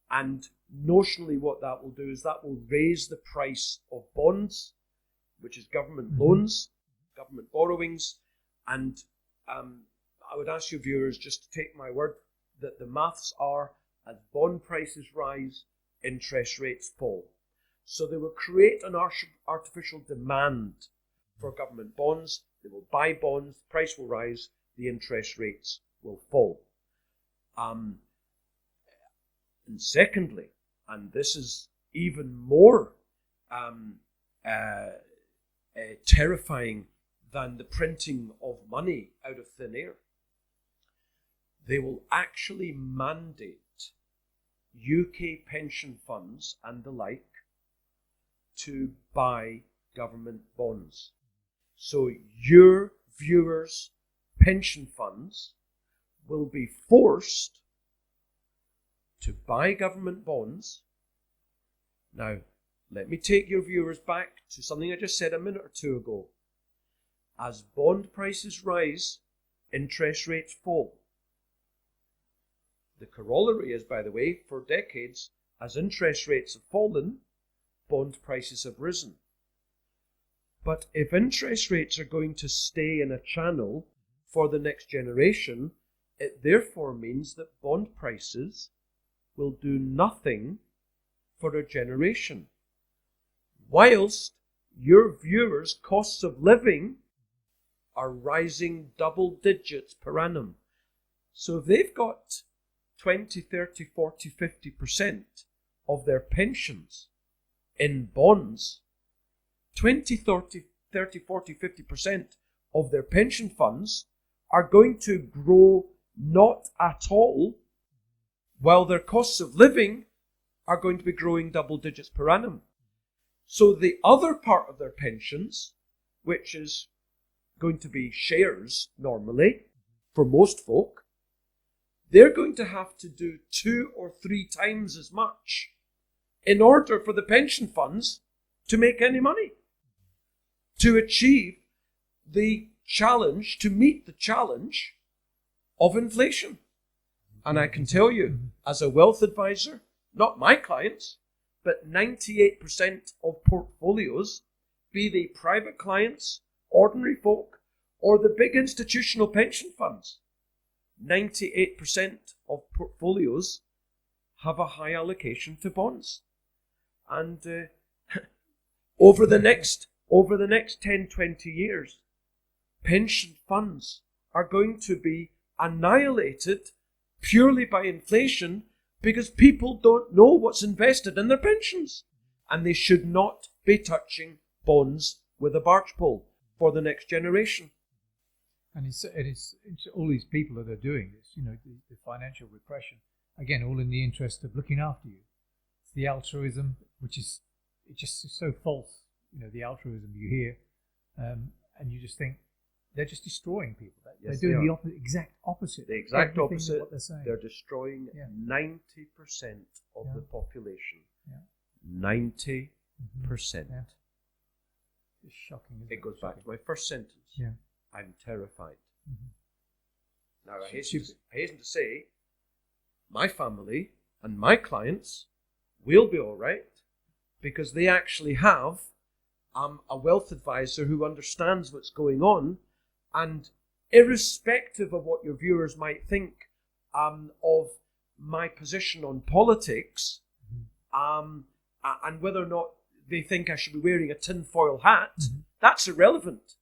and notionally what that will do is that will raise the price of bonds, which is government loans, government borrowings. And I would ask your viewers just to take my word that the maths are, as bond prices rise, interest rates fall. So they will create an artificial demand for government bonds. They will buy bonds, the price will rise, the interest rates will fall. And secondly, and this is even more terrifying than the printing of money out of thin air, they will actually mandate UK pension funds and the like to buy government bonds. So your viewers' pension funds will be forced to buy government bonds. Now, let me take your viewers back to something I just said a minute or two ago. As bond prices rise, interest rates fall. The corollary is, by the way, for decades, as interest rates have fallen, bond prices have risen. But if interest rates are going to stay in a channel for the next generation, it therefore means that bond prices will do nothing for a generation. Whilst your viewers' costs of living are rising double digits per annum. So if they've got 20, 30, 40, 50% of their pensions in bonds, 20, 30, 40, 50% of their pension funds are going to grow not at all, while their costs of living are going to be growing double digits per annum. So the other part of their pensions, which is going to be shares normally for most folk, they're going to have to do 2 or 3 times as much in order for the pension funds to make any money, to achieve the challenge, to meet the challenge of inflation. And I can tell you, as a wealth advisor, not my clients, but 98% of portfolios, be they private clients, ordinary folk, or the big institutional pension funds, 98% of portfolios have a high allocation to bonds. And over the next 10, 20 years, pension funds are going to be annihilated purely by inflation, because people don't know what's invested in their pensions. And they should not be touching bonds with a barge pole for the next generation. And it's all these people that are doing this, the financial repression, again, all in the interest of looking after you. It's the altruism, which is just so false, the altruism you hear, and you just think they're just destroying people. Yes, they're doing the exact opposite. The exact opposite. What they're saying. They're destroying 90% of the population. 90%. Yeah. It's shocking. It goes back to my first sentence. Yeah. I'm terrified. Now, I hasten to say, my family and my clients will be all right. because they actually have a wealth advisor who understands what's going on, and irrespective of what your viewers might think of my position on politics, and whether or not they think I should be wearing a tinfoil hat, that's irrelevant.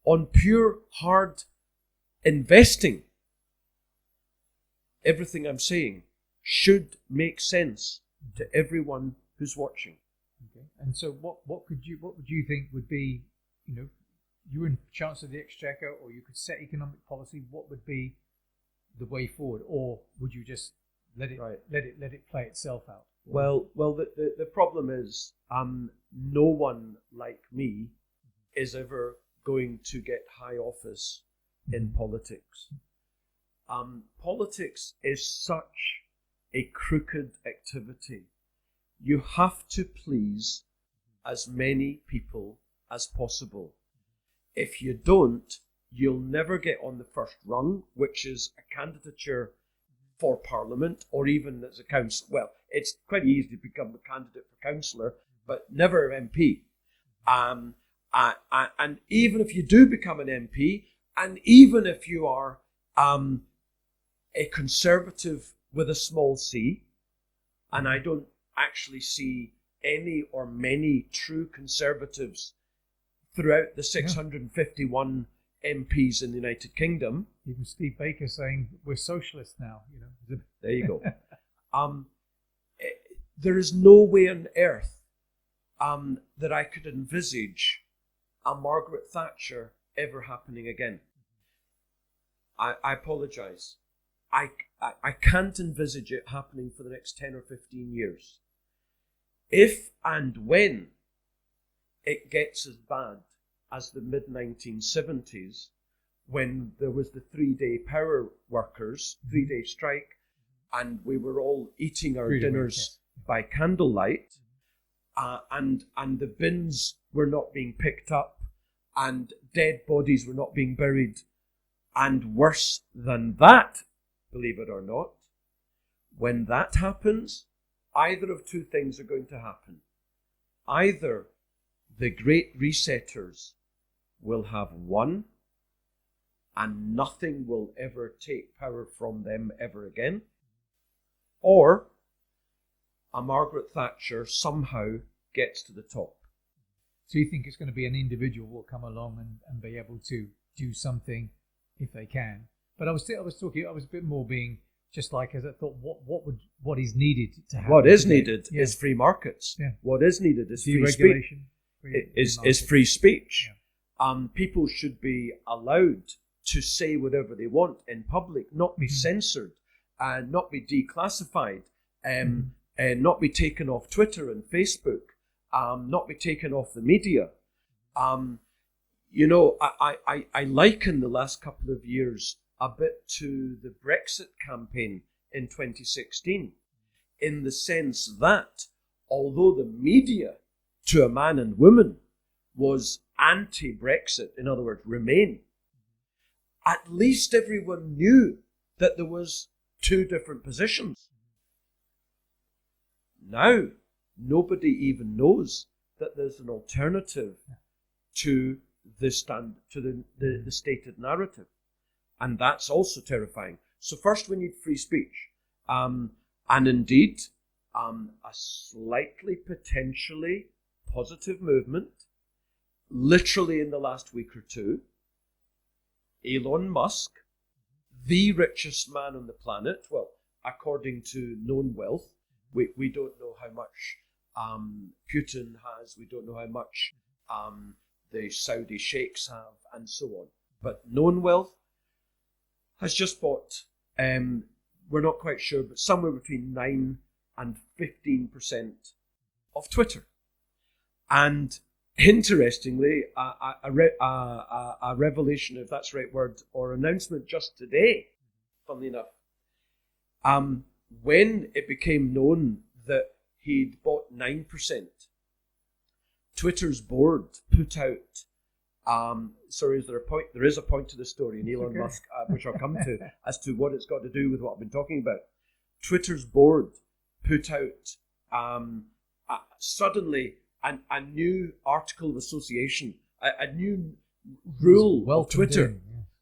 On pure, hard investing, everything I'm saying should make sense to everyone who's watching. Okay. And so what would you think would be, you were in Chancellor of the Exchequer, or you could set economic policy, what would be the way forward? Or would you just let it play itself out? Well, the problem is no one like me is ever going to get high office in politics. Politics is such a crooked activity. You have to please as many people as possible. If you don't, you'll never get on the first rung, which is a candidature for Parliament, or even as a council. Well, it's quite easy to become a candidate for councillor, but never MP. And even if you do become an MP, and even if you are a conservative with a small c, and I don't actually see any or many true conservatives throughout the 651 MPs in the United Kingdom. Even Steve Baker saying we're socialists now. There you go. There is no way on earth that I could envisage a Margaret Thatcher ever happening again. I apologise. I can't envisage it happening for the next 10 or 15 years. If and when it gets as bad as the mid-1970s, when there was the 3-day power workers, 3-day strike, and we were all eating our dinners by candlelight, and the bins were not being picked up, and dead bodies were not being buried, and worse than that, believe it or not, when that happens, either of two things are going to happen. Either the great resetters will have won, and nothing will ever take power from them ever again, or a Margaret Thatcher somehow gets to the top. So you think it's going to be an individual will come along and be able to do something if they can? But I was a bit more being just like, as I thought, what is needed to happen? What is needed is free markets. Yeah. What is needed is free deregulation, speech. Is free speech. Yeah. People should be allowed to say whatever they want in public, not be censored, and not be declassified, and not be taken off Twitter and Facebook, not be taken off the media. I liken the last couple of years a bit to the Brexit campaign in 2016, in the sense that although the media, to a man and woman, was anti-Brexit, in other words, Remain, at least everyone knew that there was two different positions. Now, nobody even knows that there's an alternative to the stated narrative. And that's also terrifying. So first we need free speech. And indeed, a slightly potentially positive movement, literally in the last week or two. Elon Musk, the richest man on the planet, well, according to known wealth, we don't know how much Putin has, we don't know how much the Saudi sheikhs have, and so on. But known wealth has just bought, we're not quite sure, but somewhere between 9 and 15% of Twitter. And interestingly, a revelation, if that's the right word, or announcement just today, funnily enough, when it became known that he'd bought 9%, Twitter's board put out, sorry, is there a point? There is a point to the story in Elon Musk, which I'll come to, as to what it's got to do with what I've been talking about. Twitter's board put out suddenly a new article of association, a new rule of Twitter,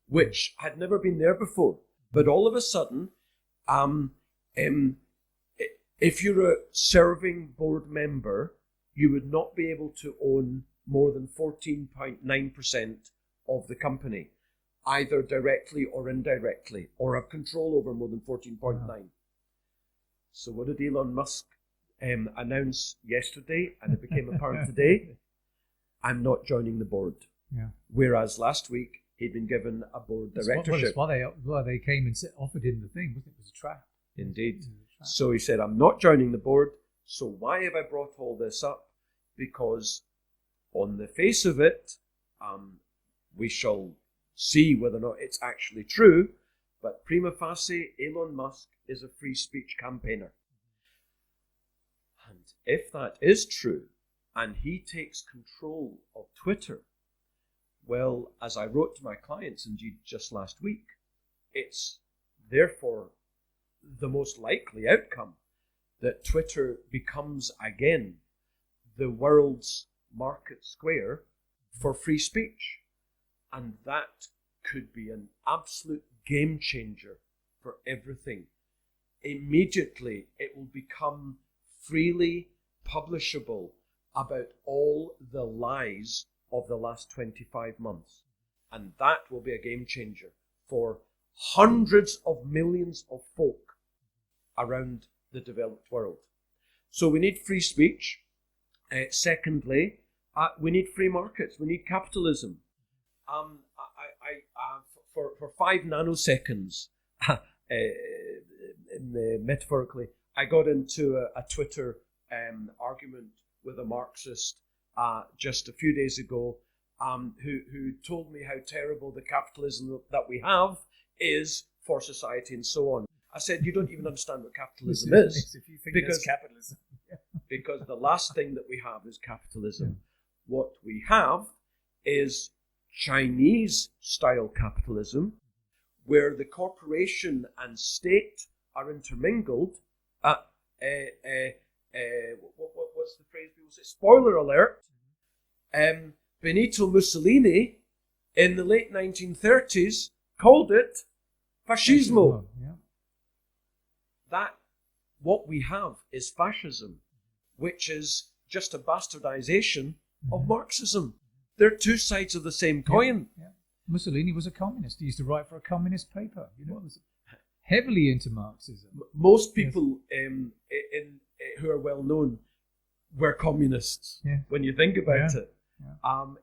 which had never been there before. But all of a sudden, if you're a serving board member, you would not be able to own more than 14.9% of the company, either directly or indirectly, or have control over more than 14.9. Wow. So what did Elon Musk announce yesterday, and it became apparent today? I'm not joining the board. Yeah. Whereas last week he'd been given a board directorship. That's why they came and offered him the thing, wasn't it? It was a trap. Indeed. So he said, I'm not joining the board. So why have I brought all this up? Because on the face of it, we shall see whether or not it's actually true, but prima facie, Elon Musk is a free speech campaigner. And if that is true, and he takes control of Twitter, well, as I wrote to my clients indeed just last week, it's therefore the most likely outcome that Twitter becomes again the world's market square for free speech. And that could be an absolute game changer for everything. Immediately, it will become freely publishable about all the lies of the last 25 months. And that will be a game changer for hundreds of millions of folk around the developed world. So we need free speech. Secondly, we need free markets. We need capitalism. For 5 nanoseconds, metaphorically, I got into a Twitter argument with a Marxist just a few days ago, who told me how terrible the capitalism that we have is for society and so on. I said, you don't even understand what capitalism is. If you think because capitalism. Because the last thing that we have is capitalism. Yeah. What we have is Chinese-style capitalism, where the corporation and state are intermingled. What's the phrase people say? Spoiler alert. Benito Mussolini, in the late 1930s, called it fascismo. Yeah. That, what we have is fascism, which is just a bastardization of Marxism. They're two sides of the same coin. Yeah. Mussolini was a communist. He used to write for a communist paper. You know, was heavily into Marxism. Most people who are well known were communists. Yeah. When you think about it,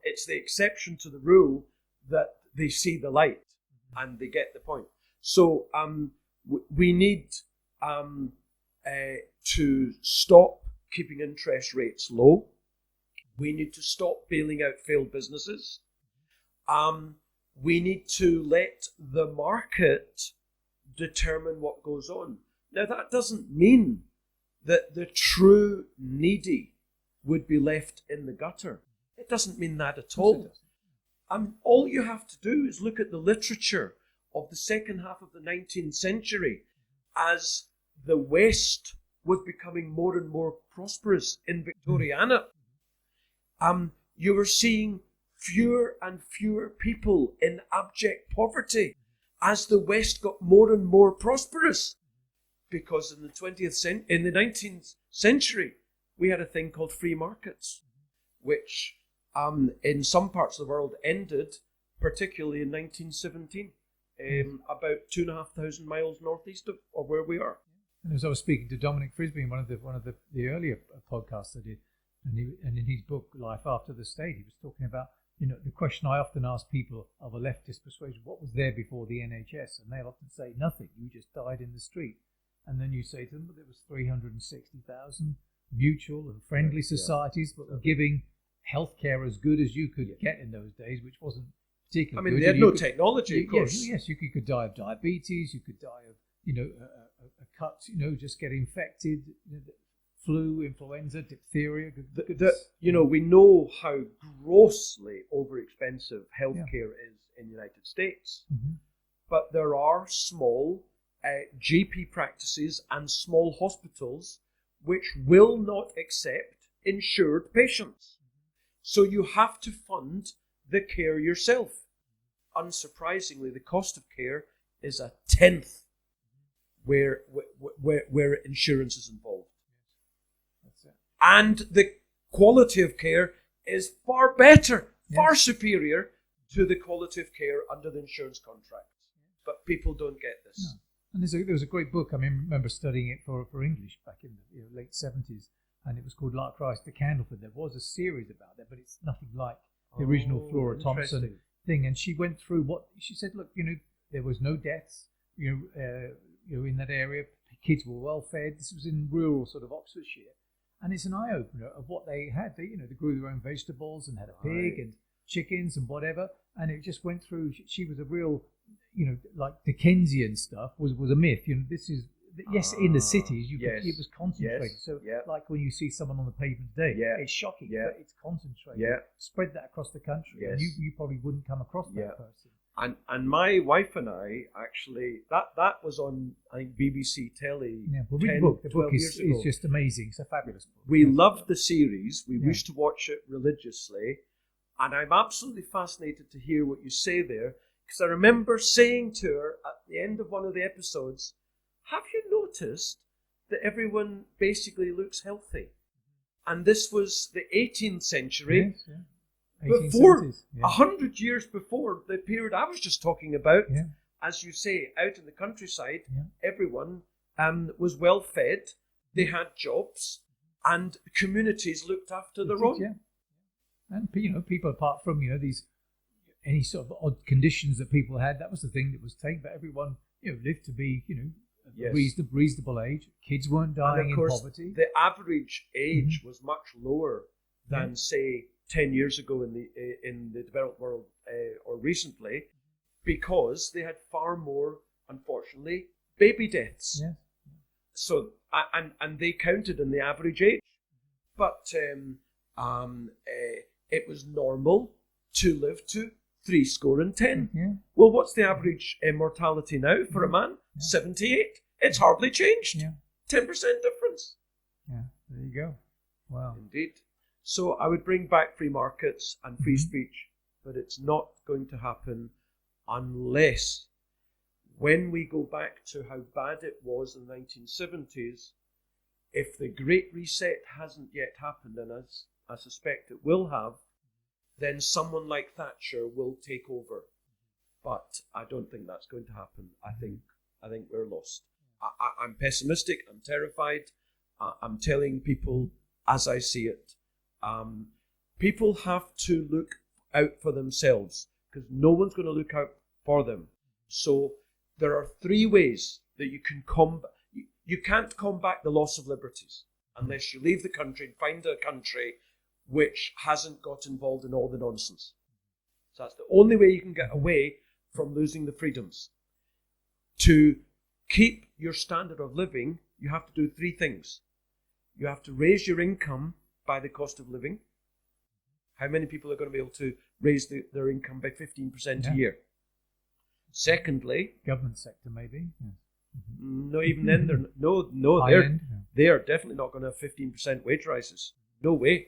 it's the exception to the rule that they see the light and they get the point. So we need to stop keeping interest rates low. We need to stop bailing out failed businesses. We need to let the market determine what goes on. Now, that doesn't mean that the true needy would be left in the gutter. It doesn't mean that at all. All you have to do is look at the literature of the second half of the 19th century as the West was becoming more and more prosperous in Victoriana. You were seeing fewer and fewer people in abject poverty as the West got more and more prosperous. Because in the 19th century, we had a thing called free markets, which in some parts of the world ended, particularly in 1917, about 2,500 miles northeast of where we are. And as I was speaking to Dominic Frisby in one of the earlier podcasts I did, and in his book Life After the State, he was talking about, the question I often ask people of a leftist persuasion: what was there before the NHS? And they'll often say nothing. You just died in the street. And then you say to them, but there was 360,000 mutual and friendly societies, but were giving healthcare as good as you could get in those days, which wasn't particularly good. They had no technology, of course. Yes, you could die of diabetes. You could die of, a cut. Just get infected. Flu, influenza, diphtheria. We know how grossly overexpensive healthcare is in the United States, but there are small GP practices and small hospitals which will not accept insured patients. So you have to fund the care yourself. Unsurprisingly, the cost of care is a tenth where insurance is involved. That's it. And the quality of care is far better, far superior to the quality of care under the insurance contract. But people don't get this. No. And there was a great book. I remember studying it for English back in the late 70s, and it was called Like Christ the Candlefoot. There was a series about that, but it's nothing like the original Flora Thompson thing. And she went through what she said. Look, there was no deaths. In that area, kids were well fed. This was in rural sort of Oxfordshire, and it's an eye opener of what they had. They grew their own vegetables and had a pig and chickens and whatever. And it just went through. She was a real, like Dickensian stuff was a myth. This is in the cities it was concentrated. So like when you see someone on the pavement today, it's shocking, but it's concentrated. Spread that across the country, and you probably wouldn't come across that person. And my wife and I actually that was on, I think, BBC telly. Yeah, well, read the book. The book is just amazing. It's a fabulous book. We loved the series. We used to watch it religiously, and I'm absolutely fascinated to hear what you say there, because I remember saying to her at the end of one of the episodes, "Have you noticed that everyone basically looks healthy?" And this was the 18th century. Yes, before 100 years before the period I was just talking about. As you say, out in the countryside, everyone was well fed, they had jobs, and communities looked after their own. And people, apart from any sort of odd conditions that people had, that was the thing that was taken. But everyone lived to be reasonable age. Kids weren't dying in poverty. The average age was much lower than say 10 years ago in the developed world or recently, because they had far more, unfortunately, baby deaths. So and they counted in the average age, but it was normal to live to 70. Well, what's the average mortality now for a man? 78. It's hardly changed. 10% difference. There you go. Wow. Indeed. So I would bring back free markets and free speech, but it's not going to happen unless, when we go back to how bad it was in the 1970s, if the Great Reset hasn't yet happened, and as I suspect it will have, then someone like Thatcher will take over. But I don't think that's going to happen. I think we're lost. I'm pessimistic. I'm terrified. I'm telling people as I see it. People have to look out for themselves, because no one's going to look out for them. So there are three ways that you can combat. You can't combat the loss of liberties unless you leave the country and find a country which hasn't got involved in all the nonsense. So that's the only way you can get away from losing the freedoms. To keep your standard of living, you have to do three things. You have to raise your income by the cost of living. How many people are going to be able to raise their income by 15% a year? Secondly, government sector maybe. No, even then they are definitely not going to have 15% wage rises. No way.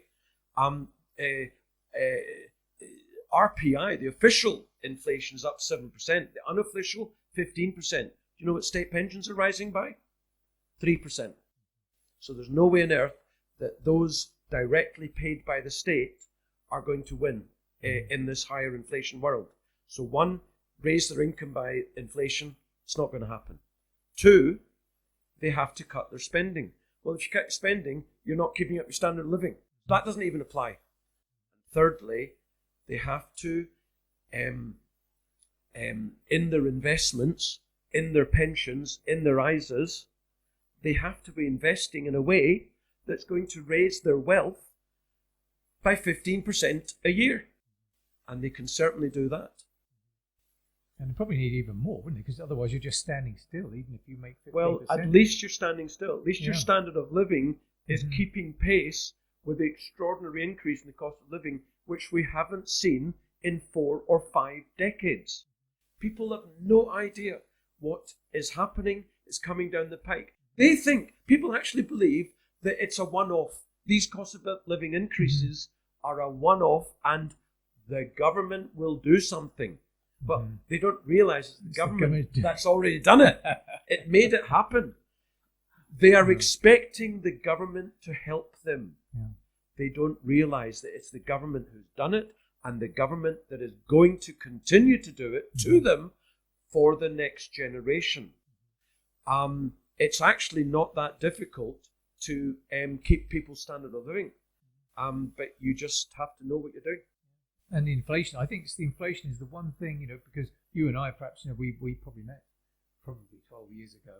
RPI, the official inflation, is up 7%. The unofficial 15%. Do you know what state pensions are rising by? 3%. So there's no way on earth that those directly paid by the state are going to win in this higher inflation world. So one, raise their income by inflation. It's not going to happen. Two, they have to cut their spending. Well, if you cut spending, you're not keeping up your standard of living. That doesn't even apply. Thirdly, they have to, in their investments, in their pensions, in their ISAs, they have to be investing in a way that's going to raise their wealth by 15% a year. And they can certainly do that. And they probably need even more, wouldn't they? Because otherwise you're just standing still, even if you make 15%. Well, at least you're standing still. At least your standard of living is keeping pace with the extraordinary increase in the cost of living, which we haven't seen in 4 or 5 decades. People have no idea what is happening, is coming down the pike. They think, people actually believe that it's a one-off. these cost of living increases are a one-off, and the government will do something. But they don't realise it's the government that's already done it. It made it happen. They are expecting the government to help them. Yeah. They don't realise that it's the government who's done it, and the government that is going to continue to do it to them for the next generation. It's actually not that difficult to keep people's standard of living, but you just have to know what you're doing. And the inflation, I think the inflation is the one thing, because you and I, perhaps, we probably met probably 12 years ago,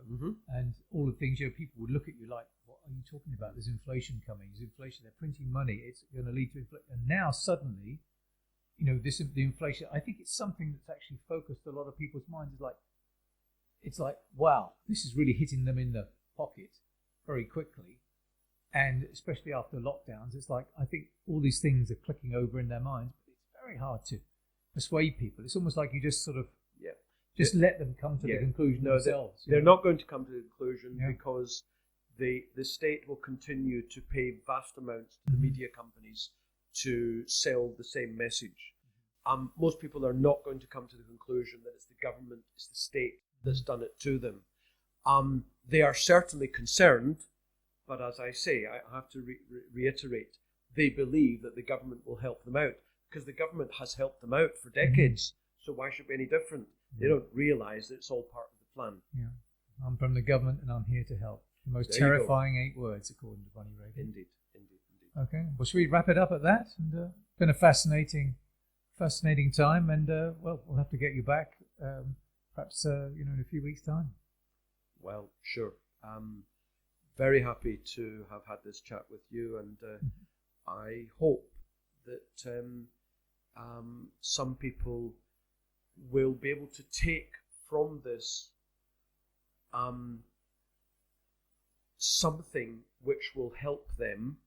and all the things, people would look at you like, what are you talking about? There's inflation coming. There's inflation. They're printing money. It's going to lead to inflation. And now suddenly, the inflation, I think it's something that's actually focused a lot of people's minds. It's like, wow, this is really hitting them in the pocket very quickly. And especially after lockdowns, it's like, I think all these things are clicking over in their minds. But it's very hard to persuade people. It's almost like you just sort of let them come to the conclusion themselves. They're not going to come to the conclusion because the state will continue to pay vast amounts to the media companies to sell the same message. Most people are not going to come to the conclusion that it's the government, it's the state that's done it to them. They are certainly concerned, but as I say, I have to reiterate, they believe that the government will help them out, because the government has helped them out for decades. So why should it be any different? They don't realise that it's all part of the plan. Yeah, I'm from the government and I'm here to help. The most terrifying 8 words, according to Bunny Reagan. Indeed. Okay, well, should we wrap it up at that? And it's been a fascinating time, and we'll have to get you back, perhaps in a few weeks' time. Well, sure. Very happy to have had this chat with you, and I hope that some people will be able to take from this something which will help them,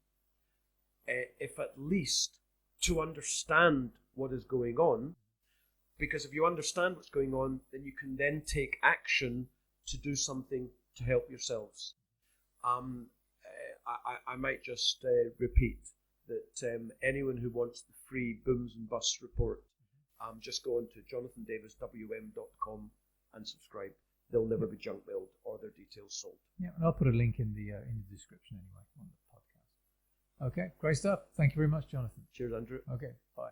if at least to understand what is going on, because if you understand what's going on, then you can then take action to do something to help yourselves. I might just repeat that anyone who wants the free booms and busts report, just go on to jonathandaviswm.com and subscribe. They'll never be junk mailed or their details sold. Yeah, and I'll put a link in the description anyway on the podcast. Okay, great stuff. Thank you very much, Jonathan. Cheers, Andrew. Okay, bye.